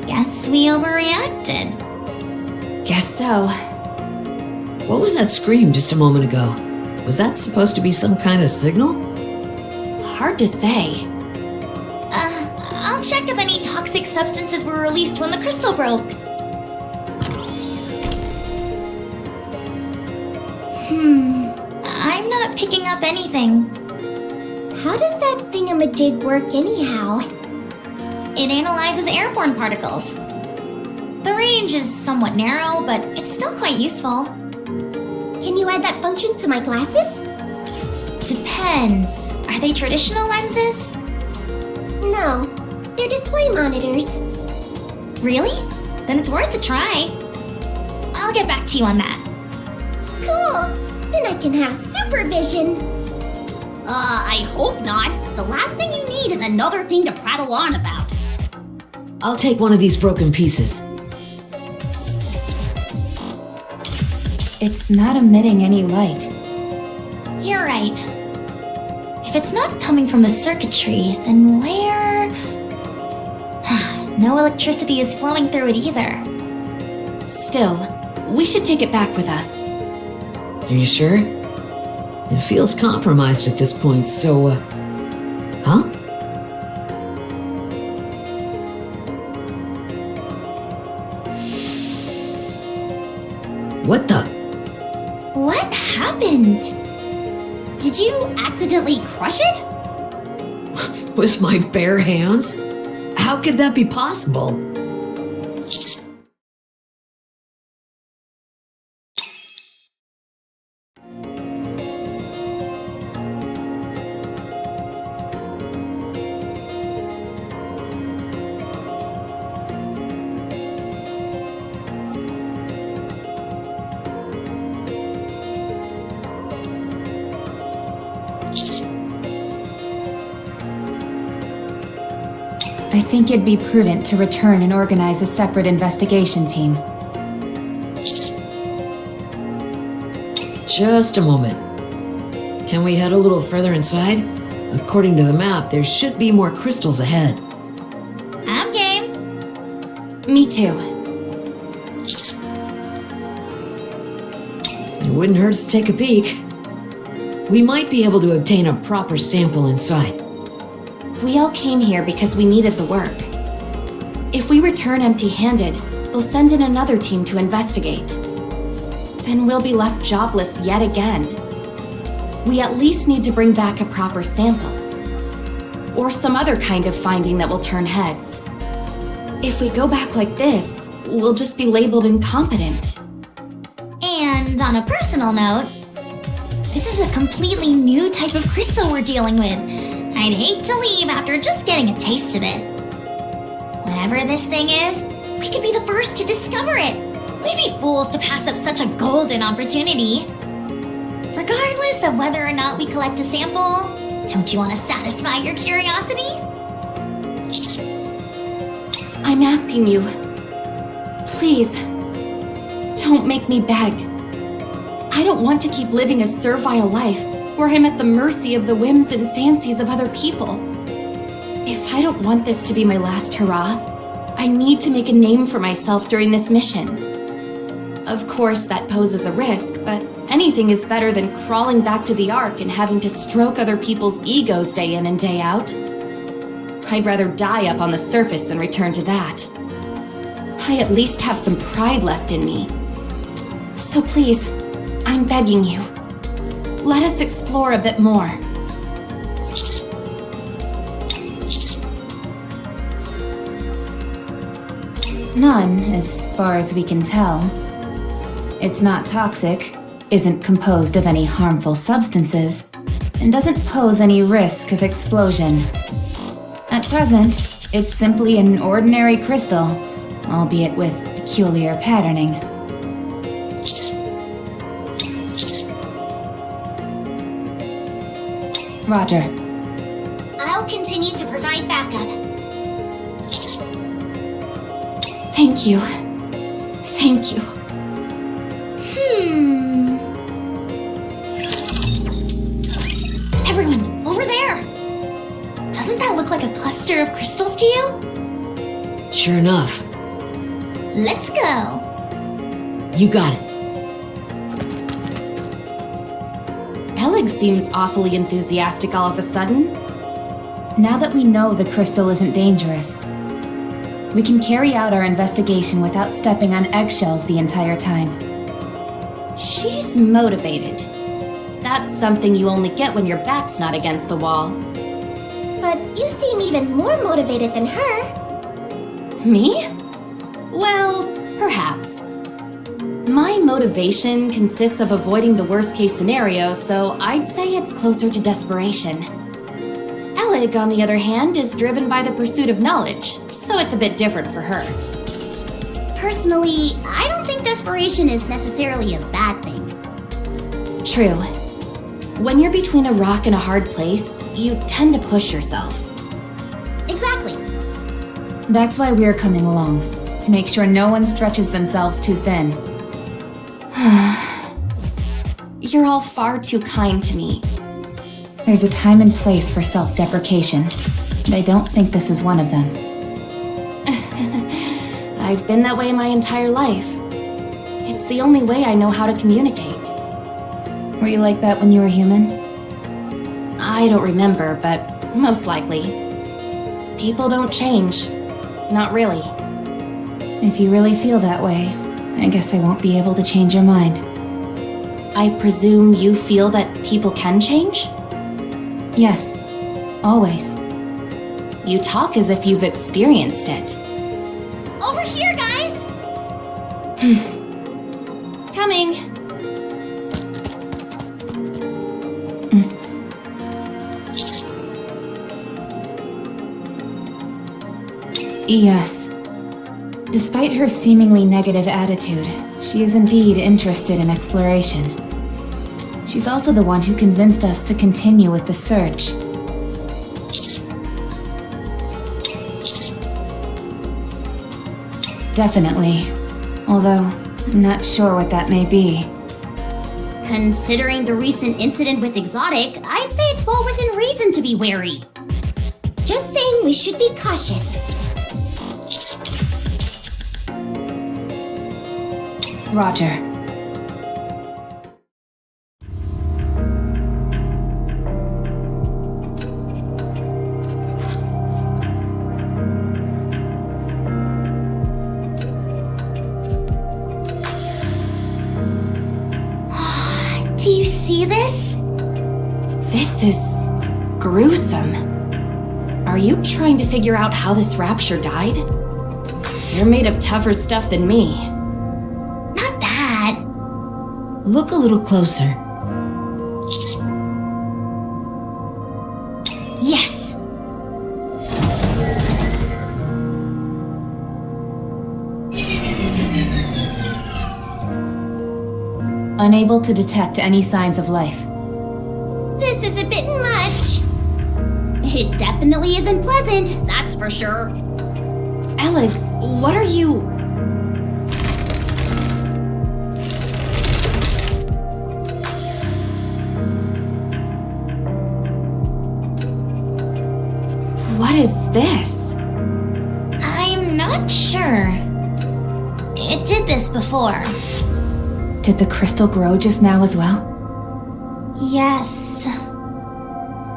Guess we overreacted. Guess so. What was that scream just a moment ago? Was that supposed to be some kind of signal? Hard to say. I'll check if any toxic substances were released when the crystal broke. I'm not picking up anything. How does that thingamajig work anyhow? It analyzes airborne particles. The range is somewhat narrow, but it's still quite useful. Can you add that function to my glasses? Depends. Are they traditional lenses? No, they're display monitors. Really? Then it's worth a try. I'll get back to you on that. Cool! Then I can have supervision. I hope not. The last thing you need is another thing to prattle on about. I'll take one of these broken pieces. It's not emitting any light. You're right. If it's not coming from the circuitry, then where? No electricity is flowing through it either. Still, we should take it back with us. Are you sure? It feels compromised at this point, so, huh? What the? What happened? Did you accidentally crush it? With my bare hands? How could that be possible? I think it'd be prudent to return and organize a separate investigation team. Just a moment. Can we head a little further inside? According to the map, there should be more crystals ahead. I'm game. Me too. It wouldn't hurt to take a peek. We might be able to obtain a proper sample inside. We all came here because we needed the work. If we return empty-handed, they'll send in another team to investigate. Then we'll be left jobless yet again. We at least need to bring back a proper sample. Or some other kind of finding that will turn heads. If we go back like this, we'll just be labeled incompetent. And on a personal note, this is a completely new type of crystal we're dealing with. I'd hate to leave after just getting a taste of it. Whatever this thing is, we could be the first to discover it. We'd be fools to pass up such a golden opportunity. Regardless, regardless of whether or not we collect a sample, don't you want to satisfy your curiosity? I'm asking you. Please, don't make me beg. I don't want to keep living a servile life where I'm at the mercy of the whims and fancies of other people. If I don't want this to be my last hurrah, I need to make a name for myself during this mission. Of course, that poses a risk, but anything is better than crawling back to the Ark and having to stroke other people's egos day in and day out. I'd rather die up on the surface than return to that. I at least have some pride left in me. So please, I'm begging you, let us explore a bit more. None, as far as we can tell. It's not toxic, isn't composed of any harmful substances, and doesn't pose any risk of explosion. At present, it's simply an ordinary crystal, albeit with peculiar patterning. Roger. I'll continue to provide backup. Thank you. Thank you. Everyone, over there! Doesn't that look like a cluster of crystals to you? Sure enough. Let's go! You got it. Elig seems awfully enthusiastic all of a sudden. Now that we know the crystal isn't dangerous, we can carry out our investigation without stepping on eggshells the entire time. She's motivated. That's something you only get when your back's not against the wall. But you seem even more motivated than her. Me? Well, perhaps. My motivation consists of avoiding the worst-case scenario, so I'd say it's closer to desperation. Elig, on the other hand, is driven by the pursuit of knowledge, so it's a bit different for her. Personally, I don't think desperation is necessarily a bad thing. True. When you're between a rock and a hard place, you tend to push yourself. Exactly. That's why we're coming along, to make sure no one stretches themselves too thin. You're all far too kind to me. There's a time and place for self-deprecation, and I don't think this is one of them. I've been that way my entire life. It's the only way I know how to communicate. Were you like that when you were human? I don't remember, but most likely. People don't change. Not really. If you really feel that way, I guess I won't be able to change your mind. I presume you feel that people can change? Yes, always. You talk as if you've experienced it. Over here, guys! Coming. Yes. Despite her seemingly negative attitude, she is indeed interested in exploration. She's also the one who convinced us to continue with the search. Definitely. Although, I'm not sure what that may be. Considering the recent incident with Exotic, I'd say it's well within reason to be wary. Just saying we should be cautious. Roger. Do you see this? This is gruesome. Are you trying to figure out how this rapture died? You're made of tougher stuff than me. Not that. Look a little closer. Yes. Unable to detect any signs of life. This is a bit much. It definitely isn't pleasant, that's for sure. Elig, what are you... What is this? I'm not sure. It did this before. Did the crystal grow just now as well? Yes.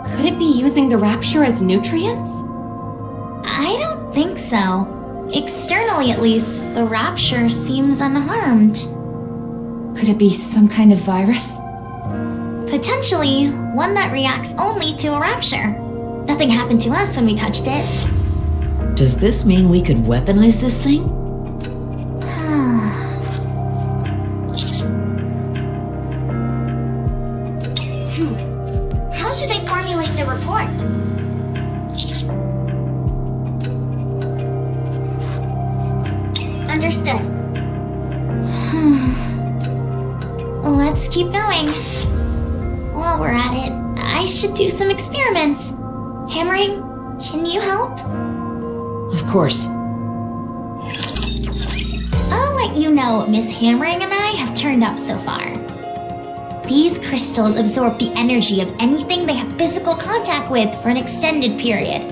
Could it be using the Rapture as nutrients? I don't think so. Externally, at least, the Rapture seems unharmed. Could it be some kind of virus? Potentially, one that reacts only to a Rapture. Nothing happened to us when we touched it. Does this mean we could weaponize this thing? How should I formulate the report? Understood. Let's keep going. While we're at it, I should do some experiments. Hammering, can you help? Of course. I'll let you know what Miss Hammering and I have turned up so far. These crystals absorb the energy of anything they have physical contact with for an extended period.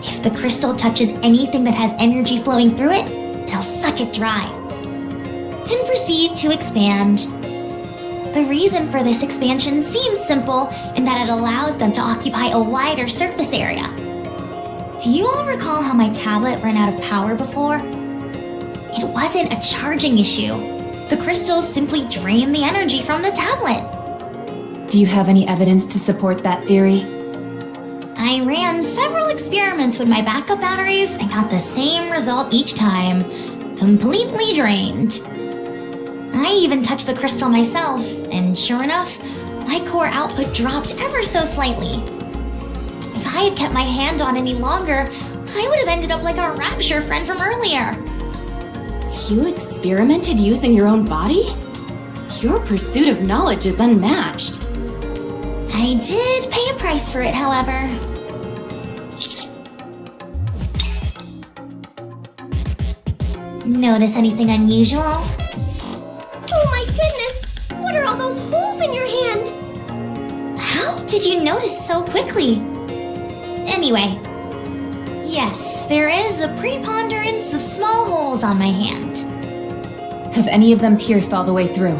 If the crystal touches anything that has energy flowing through it, it'll suck it dry and proceed to expand. The reason for this expansion seems simple in that it allows them to occupy a wider surface area. Do you all recall how my tablet ran out of power before? It wasn't a charging issue. The crystals simply drain the energy from the tablet. Do you have any evidence to support that theory? I ran several experiments with my backup batteries and got the same result each time. Completely drained. I even touched the crystal myself, and sure enough, my core output dropped ever so slightly. If I had kept my hand on any longer, I would have ended up like our Rapture friend from earlier. You experimented using your own body? Your pursuit of knowledge is unmatched. I did pay a price for it, however. Notice anything unusual? Oh my goodness! What are all those holes in your hand? How did you notice so quickly? Anyway, yes, there is a preponderance of small holes on my hand. Have any of them pierced all the way through?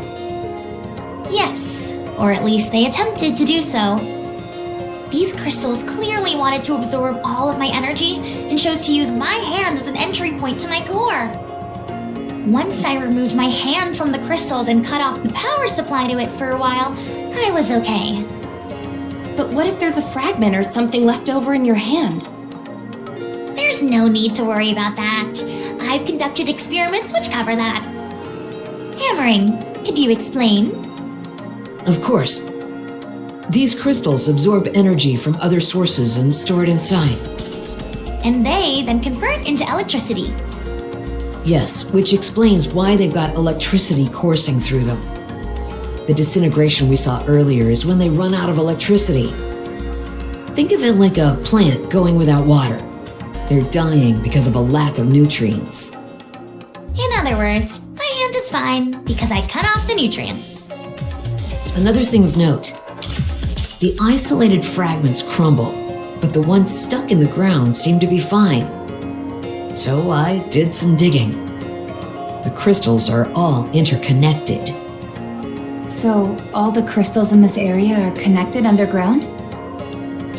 Yes, or at least they attempted to do so. These crystals clearly wanted to absorb all of my energy and chose to use my hand as an entry point to my core. Once I removed my hand from the crystals and cut off the power supply to it for a while, I was okay. But what if there's a fragment or something left over in your hand? There's no need to worry about that. I've conducted experiments which cover that. Hammering, could you explain? Of course. These crystals absorb energy from other sources and store it inside. And they then convert into electricity. Yes, which explains why they've got electricity coursing through them. The disintegration we saw earlier is when they run out of electricity. Think of it like a plant going without water. They're dying because of a lack of nutrients. In other words, my hand is fine because I cut off the nutrients. Another thing of note, the isolated fragments crumble, but the ones stuck in the ground seem to be fine. So I did some digging. The crystals are all interconnected. So, all the crystals in this area are connected underground?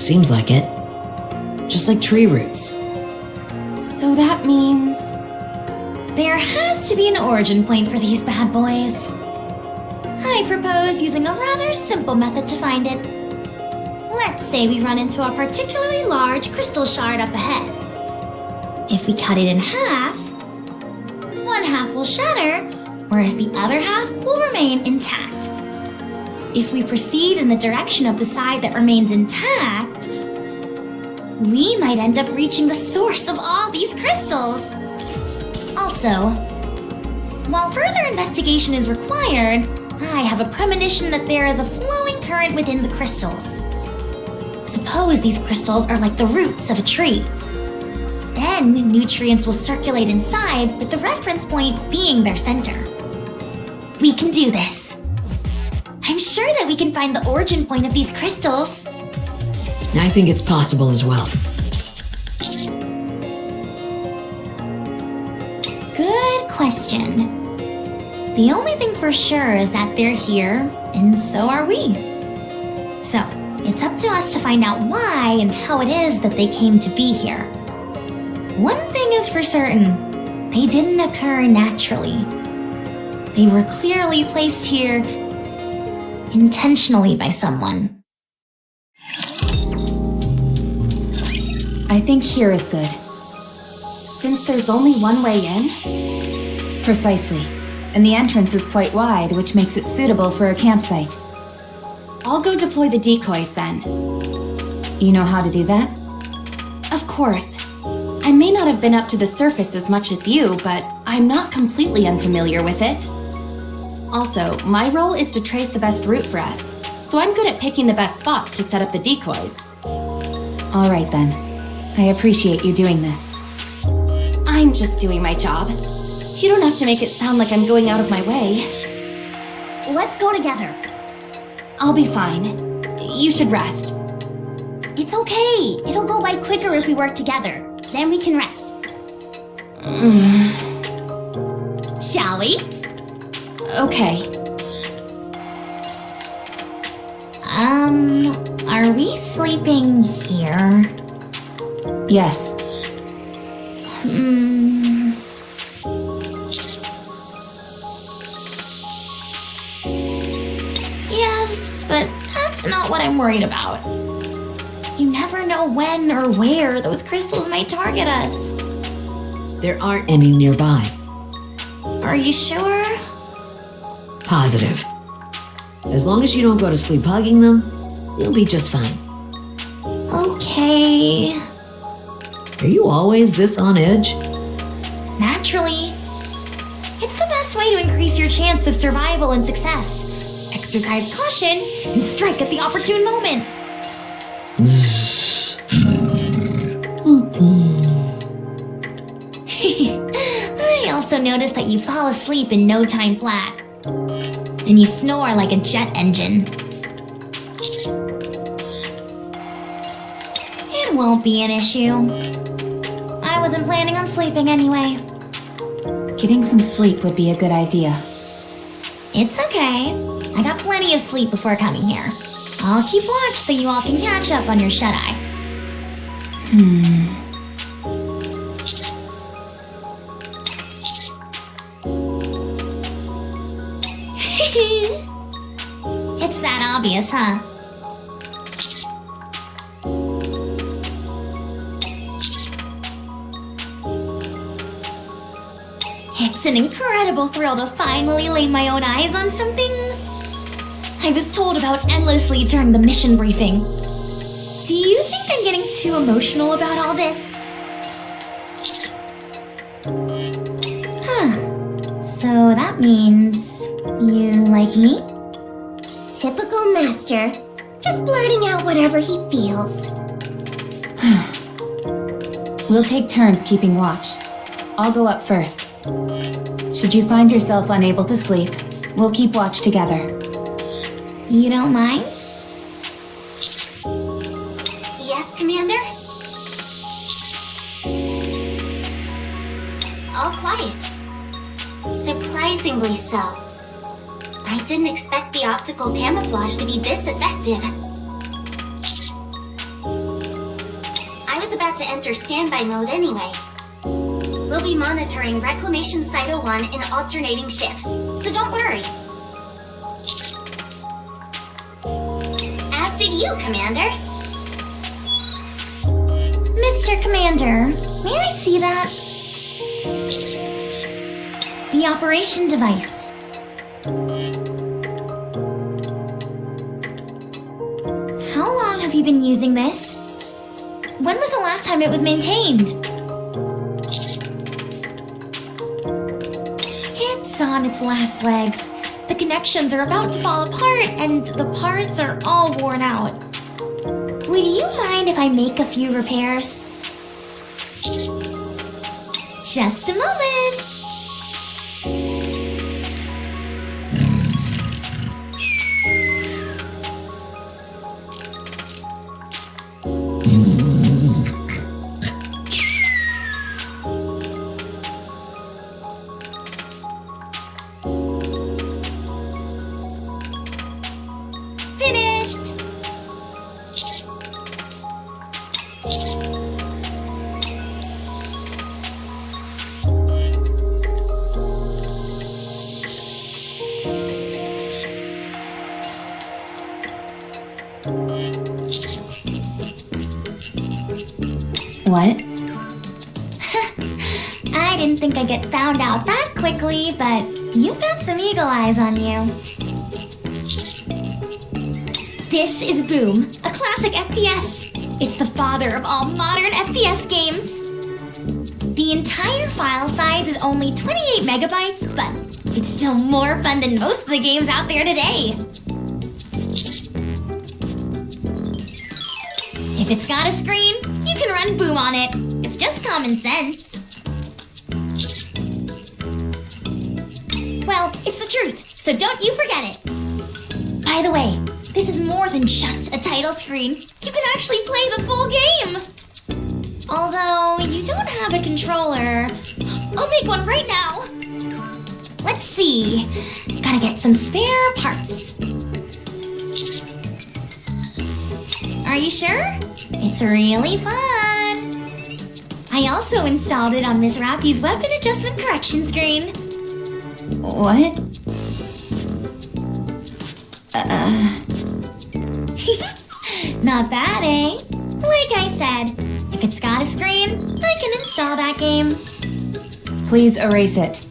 Seems like it. Just like tree roots. So that means... There has to be an origin point for these bad boys. I propose using a rather simple method to find it. Let's say we run into a particularly large crystal shard up ahead. If we cut it in half, one half will shatter, whereas the other half will remain intact. If we proceed in the direction of the side that remains intact, we might end up reaching the source of all these crystals. Also, while further investigation is required, I have a premonition that there is a flowing current within the crystals. Suppose these crystals are like the roots of a tree. Then nutrients will circulate inside, with the reference point being their center. We can do this. I'm sure that we can find the origin point of these crystals. I think it's possible as well. Good question. The only thing for sure is that they're here, and so are we. So, it's up to us to find out why and how it is that they came to be here. One thing is for certain, they didn't occur naturally. They were clearly placed here intentionally by someone. I think here is good. Since there's only one way in? Precisely. And the entrance is quite wide, which makes it suitable for a campsite. I'll go deploy the decoys then. You know how to do that? Of course. I may not have been up to the surface as much as you, but I'm not completely unfamiliar with it. Also, my role is to trace the best route for us, so I'm good at picking the best spots to set up the decoys. All right then. I appreciate you doing this. I'm just doing my job. You don't have to make it sound like I'm going out of my way. Let's go together. I'll be fine. You should rest. It's okay. It'll go by quicker if we work together. Then we can rest. Shall we? Okay. Are we sleeping here? Yes. Yes, but that's not what I'm worried about. You never know when or where those crystals might target us. There aren't any nearby. Are you sure? Positive. As long as you don't go to sleep hugging them, you'll be just fine. Okay. Are you always this on edge? Naturally. It's the best way to increase your chance of survival and success. Exercise caution and strike at the opportune moment. I also noticed that you fall asleep in no time flat. And you snore like a jet engine. It won't be an issue. I wasn't planning on sleeping anyway. Getting some sleep would be a good idea. It's okay. I got plenty of sleep before coming here. I'll keep watch so you all can catch up on your shut-eye. It's that obvious, huh? It's an incredible thrill to finally lay my own eyes on something I was told about endlessly during the mission briefing. Do you think I'm getting too emotional about all this? So that means you like me? Typical master. Just blurting out whatever he feels. We'll take turns keeping watch. I'll go up first. Should you find yourself unable to sleep, we'll keep watch together. You don't mind? Yes, Commander? All quiet. Surprisingly so. I didn't expect the optical camouflage to be this effective. I was about to enter standby mode anyway. We'll be monitoring Reclamation Site 01 in alternating shifts, so don't worry. As did you, Commander. Mr. Commander, may I see that? The operation device. How long have you been using this? When was the last time it was maintained? It's on its last legs. The connections are about to fall apart and the parts are all worn out. Would you mind if I make a few repairs? Just a moment. Finished! What? I didn't think I'd get found out that quickly, but you've got some eagle eyes on you. This is Boom, a classic FPS. It's the father of all modern FPS games. The entire file size is only 28 megabytes, but it's still more fun than most of the games out there today. If it's got a screen, you can run Boom on it. It's just common sense. Well, it's the truth, so don't you forget it. By the way, this is more than just a title screen. You can actually play the full game. Although, you don't have a controller. I'll make one right now. Let's see. Gotta get some spare parts. Are you sure? It's really fun. I also installed it on Miss Rappy's weapon adjustment correction screen. What? Not bad, eh? Like I said, if it's got a screen, I can install that game. Please erase it.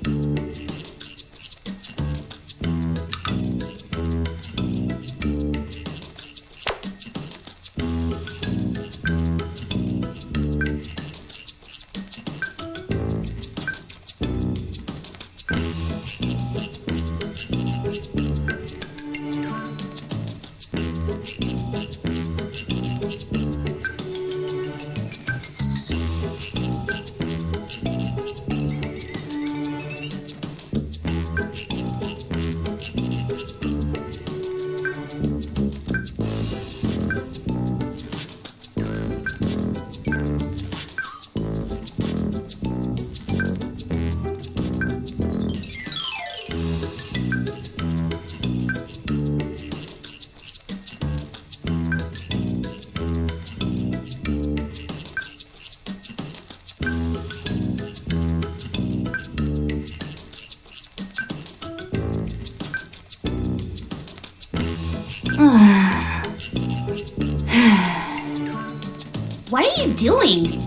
What are you doing?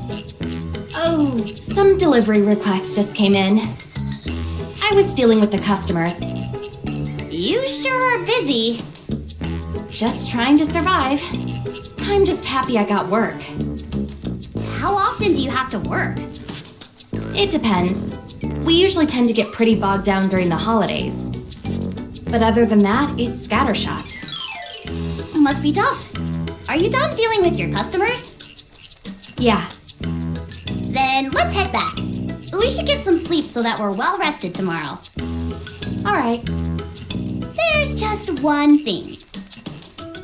Oh, some delivery requests just came in. I was dealing with the customers. You sure are busy. Just trying to survive. I'm just happy I got work. How often do you have to work? It depends. We usually tend to get pretty bogged down during the holidays. But other than that, it's scattershot. Must be tough. Are you done dealing with your customers? Yeah. Then let's head back. We should get some sleep so that we're well rested tomorrow. All right. There's just one thing.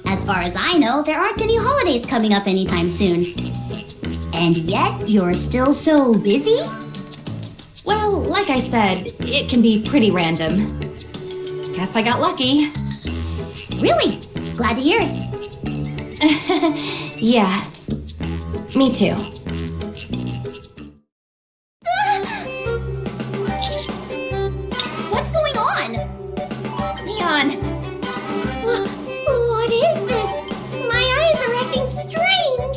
As far as I know, there aren't any holidays coming up anytime soon. And yet, you're still so busy? Well, like I said, it can be pretty random. Guess I got lucky. Really? Glad to hear it. Yeah. Me too. What's going on? Neon. What is this? My eyes are acting strange.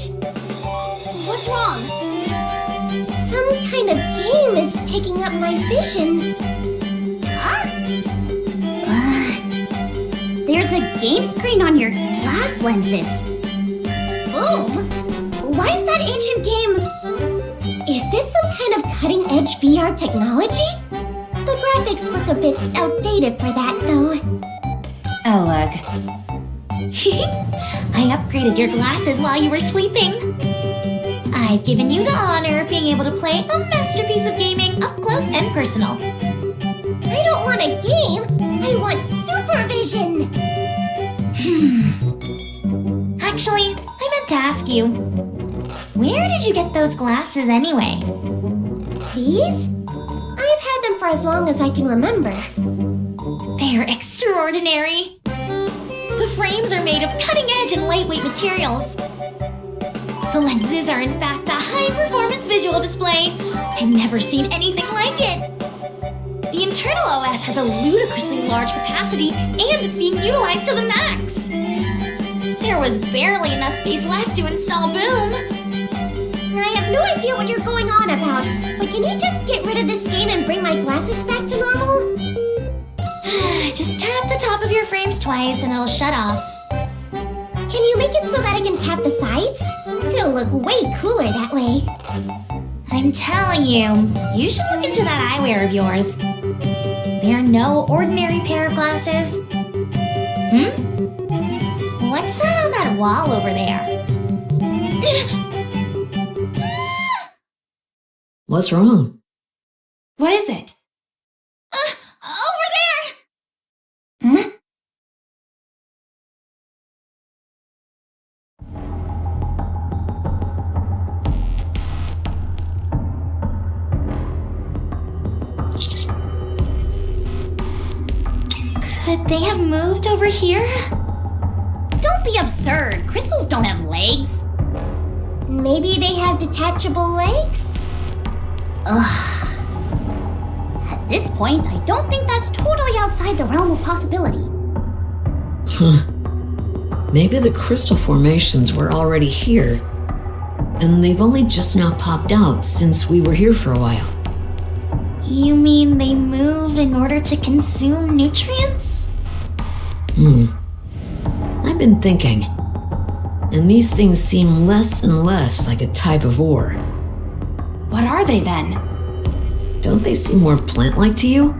What's wrong? Some kind of game is taking up my vision. Huh? There's a game screen on your glass lenses. Boom! Why is that ancient game? Is this some kind of cutting-edge VR technology? The graphics look a bit outdated for that, though. Eleg. I upgraded your glasses while you were sleeping. I've given you the honor of being able to play a masterpiece of gaming up close and personal. I don't want a game. I want supervision. Actually, I meant to ask you, where did you get those glasses anyway? These? I've had them for as long as I can remember. They're extraordinary. The frames are made of cutting-edge and lightweight materials. The lenses are in fact a high-performance visual display. I've never seen anything like it. The internal OS has a ludicrously large capacity and it's being utilized to the max. There was barely enough space left to install Boom. I have no idea what you're going on about, but can you just get rid of this game and bring my glasses back to normal? Just tap the top of your frames twice and it'll shut off. Can you make it so that I can tap the sides? It'll look way cooler that way. I'm telling you, you should look into that eyewear of yours. They're no ordinary pair of glasses. What's that on that wall over there? What's wrong? What is it? Over there! Could they have moved over here? Don't be absurd. Crystals don't have legs. Maybe they have detachable legs? Ugh. At this point, I don't think that's totally outside the realm of possibility. Maybe the crystal formations were already here, and they've only just now popped out since we were here for a while. You mean they move in order to consume nutrients? I've been thinking, and these things seem less and less like a type of ore. What are they then? Don't they seem more plant-like to you?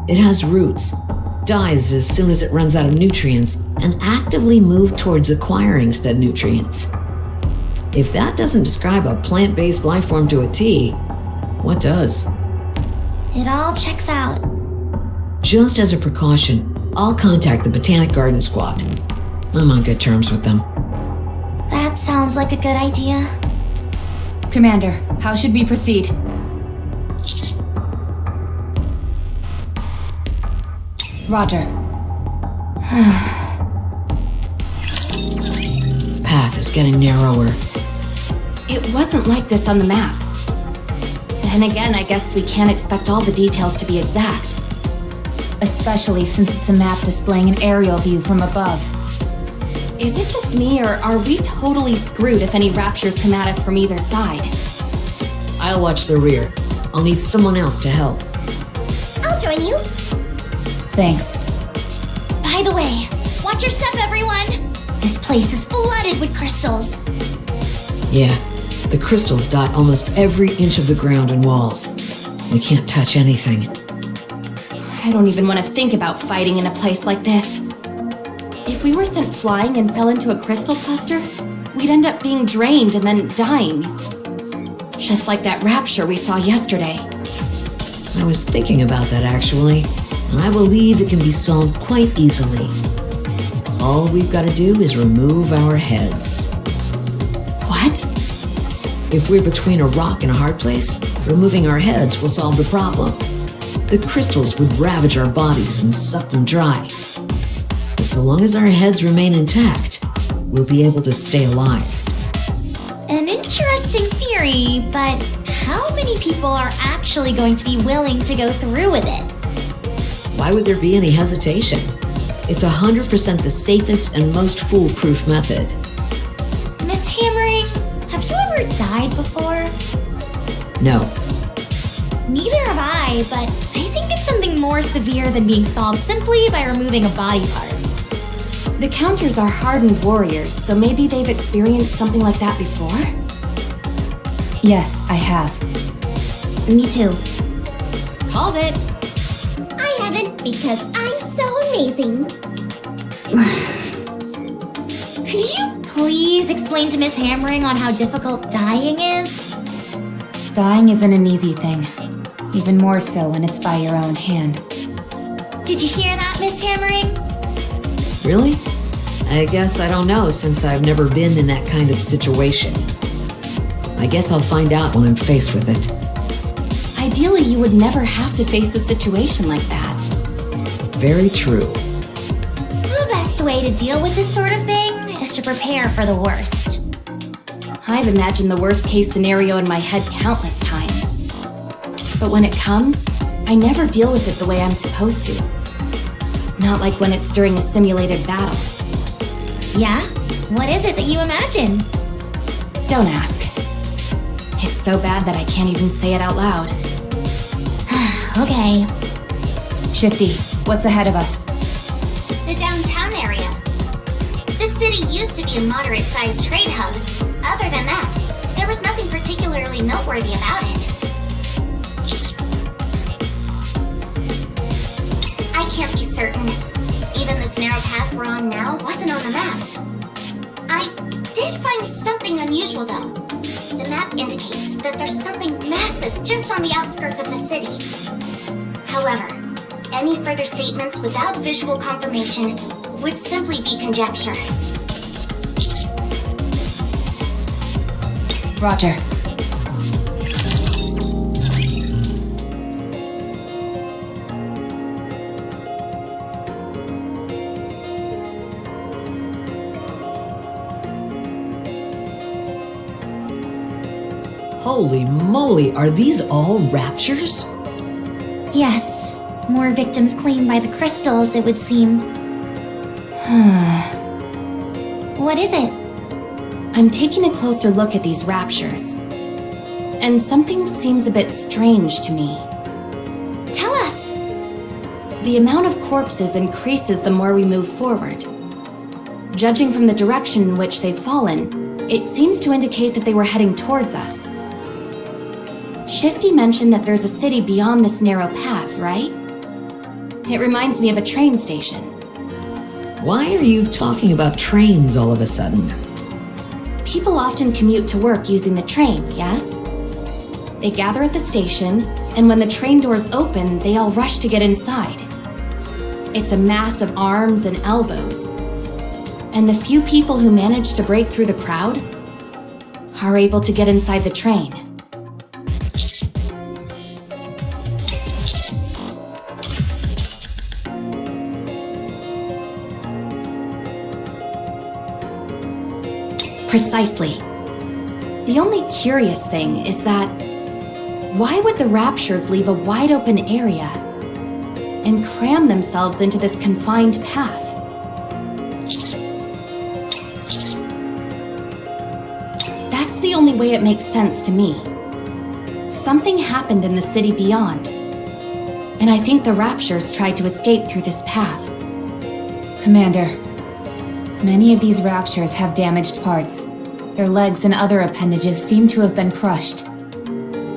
It has roots, dies as soon as it runs out of nutrients, and actively moves towards acquiring said nutrients. If that doesn't describe a plant-based life form to a T, what does? It all checks out. Just as a precaution, I'll contact the Botanic Garden Squad. I'm on good terms with them. That sounds like a good idea. Commander, how should we proceed? Roger. The path is getting narrower. It wasn't like this on the map. Then again, I guess we can't expect all the details to be exact. Especially since it's a map displaying an aerial view from above. Is it just me, or are we totally screwed if any Raptures come at us from either side? I'll watch the rear. I'll need someone else to help. I'll join you. Thanks. By the way, watch your step, everyone! This place is flooded with crystals. Yeah, the crystals dot almost every inch of the ground and walls. We can't touch anything. I don't even want to think about fighting in a place like this. If we were sent flying and fell into a crystal cluster, we'd end up being drained and then dying. Just like that rapture we saw yesterday. I was thinking about that actually, and I believe it can be solved quite easily. All we've got to do is remove our heads. What? If we're between a rock and a hard place, removing our heads will solve the problem. The crystals would ravage our bodies and suck them dry. But so long as our heads remain intact, we'll be able to stay alive. An interesting theory, but how many people are actually going to be willing to go through with it? Why would there be any hesitation? It's 100% the safest and most foolproof method. Miss Hammering, have you ever died before? No. Neither have I, but I think it's something more severe than being solved simply by removing a body part. The Counters are hardened warriors, so maybe they've experienced something like that before? Yes, I have. Me too. Called it. because I'm so amazing. Could you please explain to Miss Hammering on how difficult dying is? Dying isn't an easy thing. Even more so when it's by your own hand. Did you hear that, Miss Hammering? Really? I guess I don't know since I've never been in that kind of situation. I guess I'll find out when I'm faced with it. Ideally, you would never have to face a situation like that. Very true. The best way to deal with this sort of thing is to prepare for the worst. I've imagined the worst case scenario in my head countless times. But when it comes, I never deal with it the way I'm supposed to. Not like when it's during a simulated battle. Yeah? What is it that you imagine? Don't ask. It's so bad that I can't even say it out loud. Okay. Shifty, what's ahead of us? The downtown area. This city used to be a moderate-sized trade hub. Other than that, there was nothing particularly noteworthy about it. I can't be certain. Even this narrow path we're on now wasn't on the map. I did find something unusual, though. The map indicates that there's something massive just on the outskirts of the city. However, any further statements without visual confirmation would simply be conjecture. Roger. Holy moly, are these all Raptures? Yes. More victims claimed by the crystals, it would seem. What is it? I'm taking a closer look at these Raptures. And something seems a bit strange to me. Tell us. The amount of corpses increases the more we move forward. Judging from the direction in which they've fallen, it seems to indicate that they were heading towards us. Shifty mentioned that there's a city beyond this narrow path, right? It reminds me of a train station. Why are you talking about trains all of a sudden? People often commute to work using the train, yes? They gather at the station, and when the train doors open, they all rush to get inside. It's a mass of arms and elbows. And the few people who manage to break through the crowd are able to get inside the train. Precisely. The only curious thing is that why would the Raptures leave a wide open area and cram themselves into this confined path? That's the only way it makes sense to me. Something happened in the city beyond, and I think the Raptures tried to escape through this path. Commander, many of these Raptures have damaged parts. Their legs and other appendages seem to have been crushed.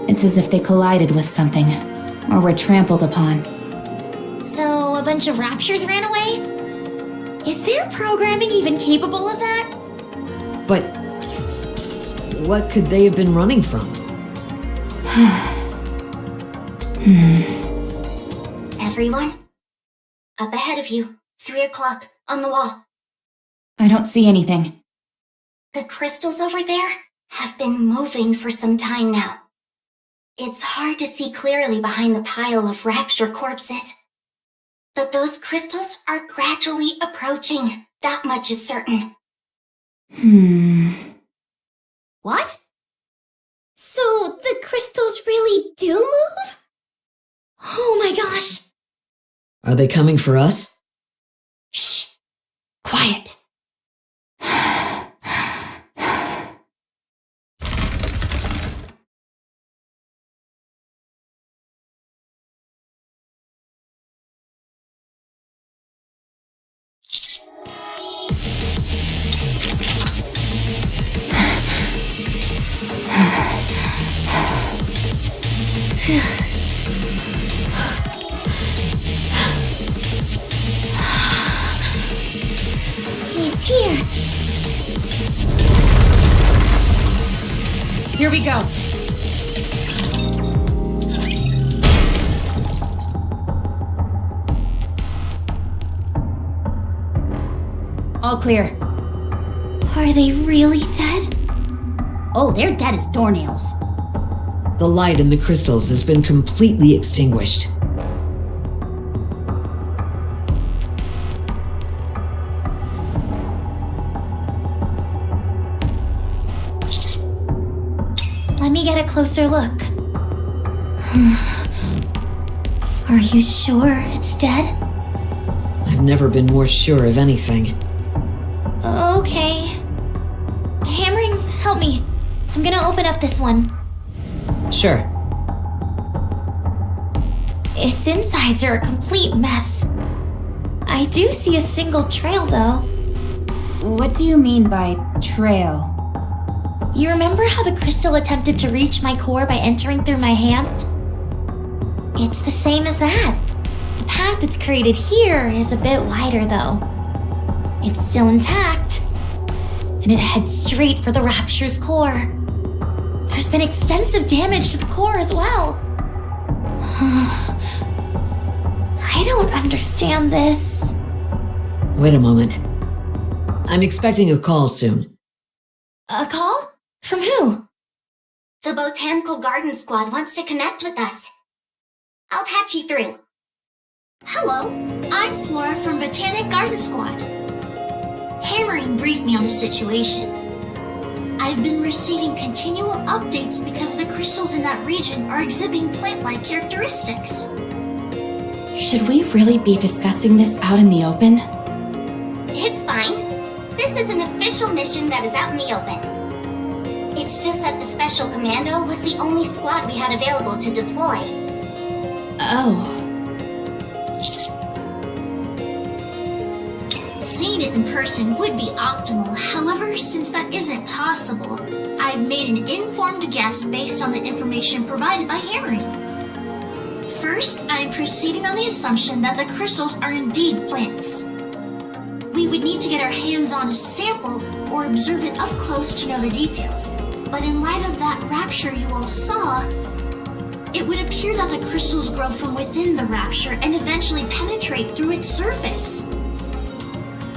It's as if they collided with something, or were trampled upon. So, a bunch of Raptures ran away? Is their programming even capable of that? But what could they have been running from? Everyone? Up ahead of you, 3 o'clock, on the wall. I don't see anything. The crystals over there have been moving for some time now. It's hard to see clearly behind the pile of Rapture corpses. But those crystals are gradually approaching, that much is certain. What? So the crystals really do move? Oh my gosh! Are they coming for us? Shh! Quiet! Here we go. All clear. Are they really dead? Oh, they're dead as doornails. The light in the crystals has been completely extinguished. Let me get a closer look. Are you sure it's dead? I've never been more sure of anything. Okay. Hammering, help me. I'm gonna open up this one. Sure. Its insides are a complete mess. I do see a single trail, though. What do you mean by trail? You remember how the crystal attempted to reach my core by entering through my hand? It's the same as that. The path it's created here is a bit wider, though. It's still intact, and it heads straight for the Rapture's core. There's been extensive damage to the core as well. I don't understand this. Wait a moment. I'm expecting a call soon. A call? From who? The Botanical Garden Squad wants to connect with us. I'll patch you through. Hello, I'm Flora from Botanic Garden Squad. Hammering briefed me on the situation. I've been receiving continual updates because the crystals in that region are exhibiting plant-like characteristics. Should we really be discussing this out in the open? It's fine. This is an official mission that is out in the open. It's just that the Special Commando was the only squad we had available to deploy. Oh. Seeing it in person would be optimal. However, since that isn't possible, I've made an informed guess based on the information provided by Hammering. First, I'm proceeding on the assumption that the crystals are indeed plants. We would need to get our hands on a sample or observe it up close to know the details. But in light of that rapture you all saw, it would appear that the crystals grow from within the rapture and eventually penetrate through its surface.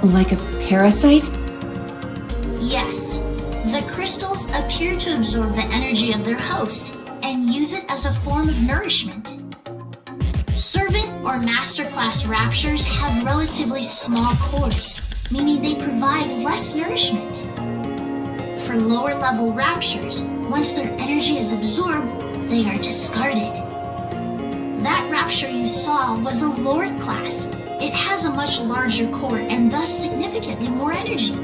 Like a parasite? Yes, the crystals appear to absorb the energy of their host and use it as a form of nourishment. Servant or masterclass raptures have relatively small cores, meaning they provide less nourishment. For lower level raptures, once their energy is absorbed, they are discarded. That rapture you saw was a Lord class. It has a much larger core and thus significantly more energy.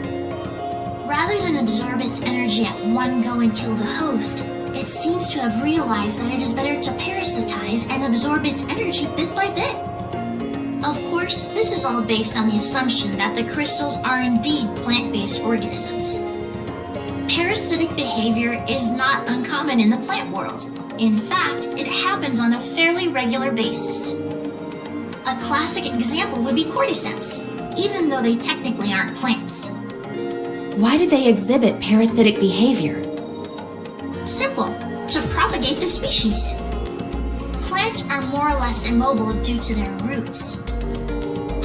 Rather than absorb its energy at one go and kill the host, it seems to have realized that it is better to parasitize and absorb its energy bit by bit. Of course, this is all based on the assumption that the crystals are indeed plant-based organisms. Parasitic behavior is not uncommon in the plant world. In fact, it happens on a fairly regular basis. A classic example would be cordyceps, even though they technically aren't plants. Why do they exhibit parasitic behavior? Simple, to propagate the species. Plants are more or less immobile due to their roots.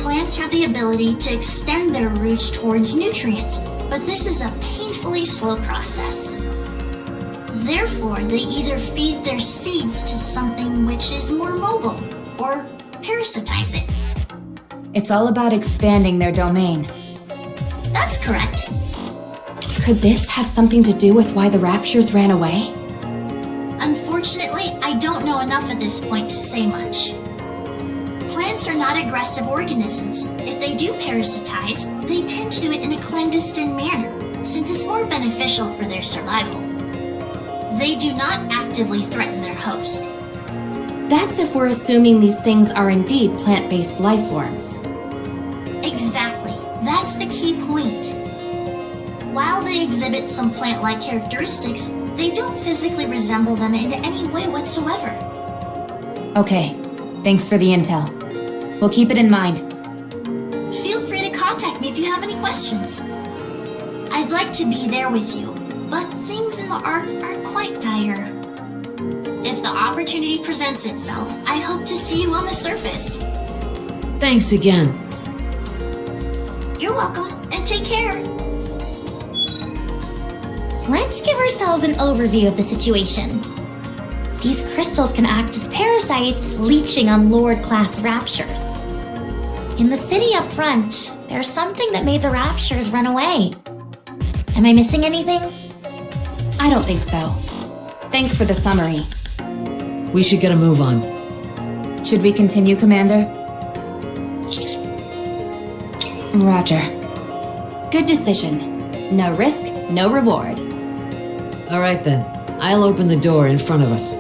Plants have the ability to extend their roots towards nutrients, but this is a painfully slow process. Therefore, they either feed their seeds to something which is more mobile, or parasitize it. It's all about expanding their domain. That's correct. Could this have something to do with why the Raptures ran away? Unfortunately, I don't know enough at this point to say much. Plants are not aggressive organisms. If they do parasitize, they tend to do it in a clandestine manner, since it's more beneficial for their survival. They do not actively threaten their host. That's if we're assuming these things are indeed plant-based life forms. Exactly. That's the key point. While they exhibit some plant-like characteristics, they don't physically resemble them in any way whatsoever. Okay, thanks for the intel. We'll keep it in mind. Feel free to contact me if you have any questions. I'd like to be there with you, but things in the Ark are quite dire. If the opportunity presents itself, I hope to see you on the surface. Thanks again. You're welcome, and take care. Let's give ourselves an overview of the situation. These crystals can act as parasites, leeching on Lord-class Raptures. In the city up front, there's something that made the Raptures run away. Am I missing anything? I don't think so. Thanks for the summary. We should get a move on. Should we continue, Commander? Roger. Good decision. No risk, no reward. All right then. I'll open the door in front of us.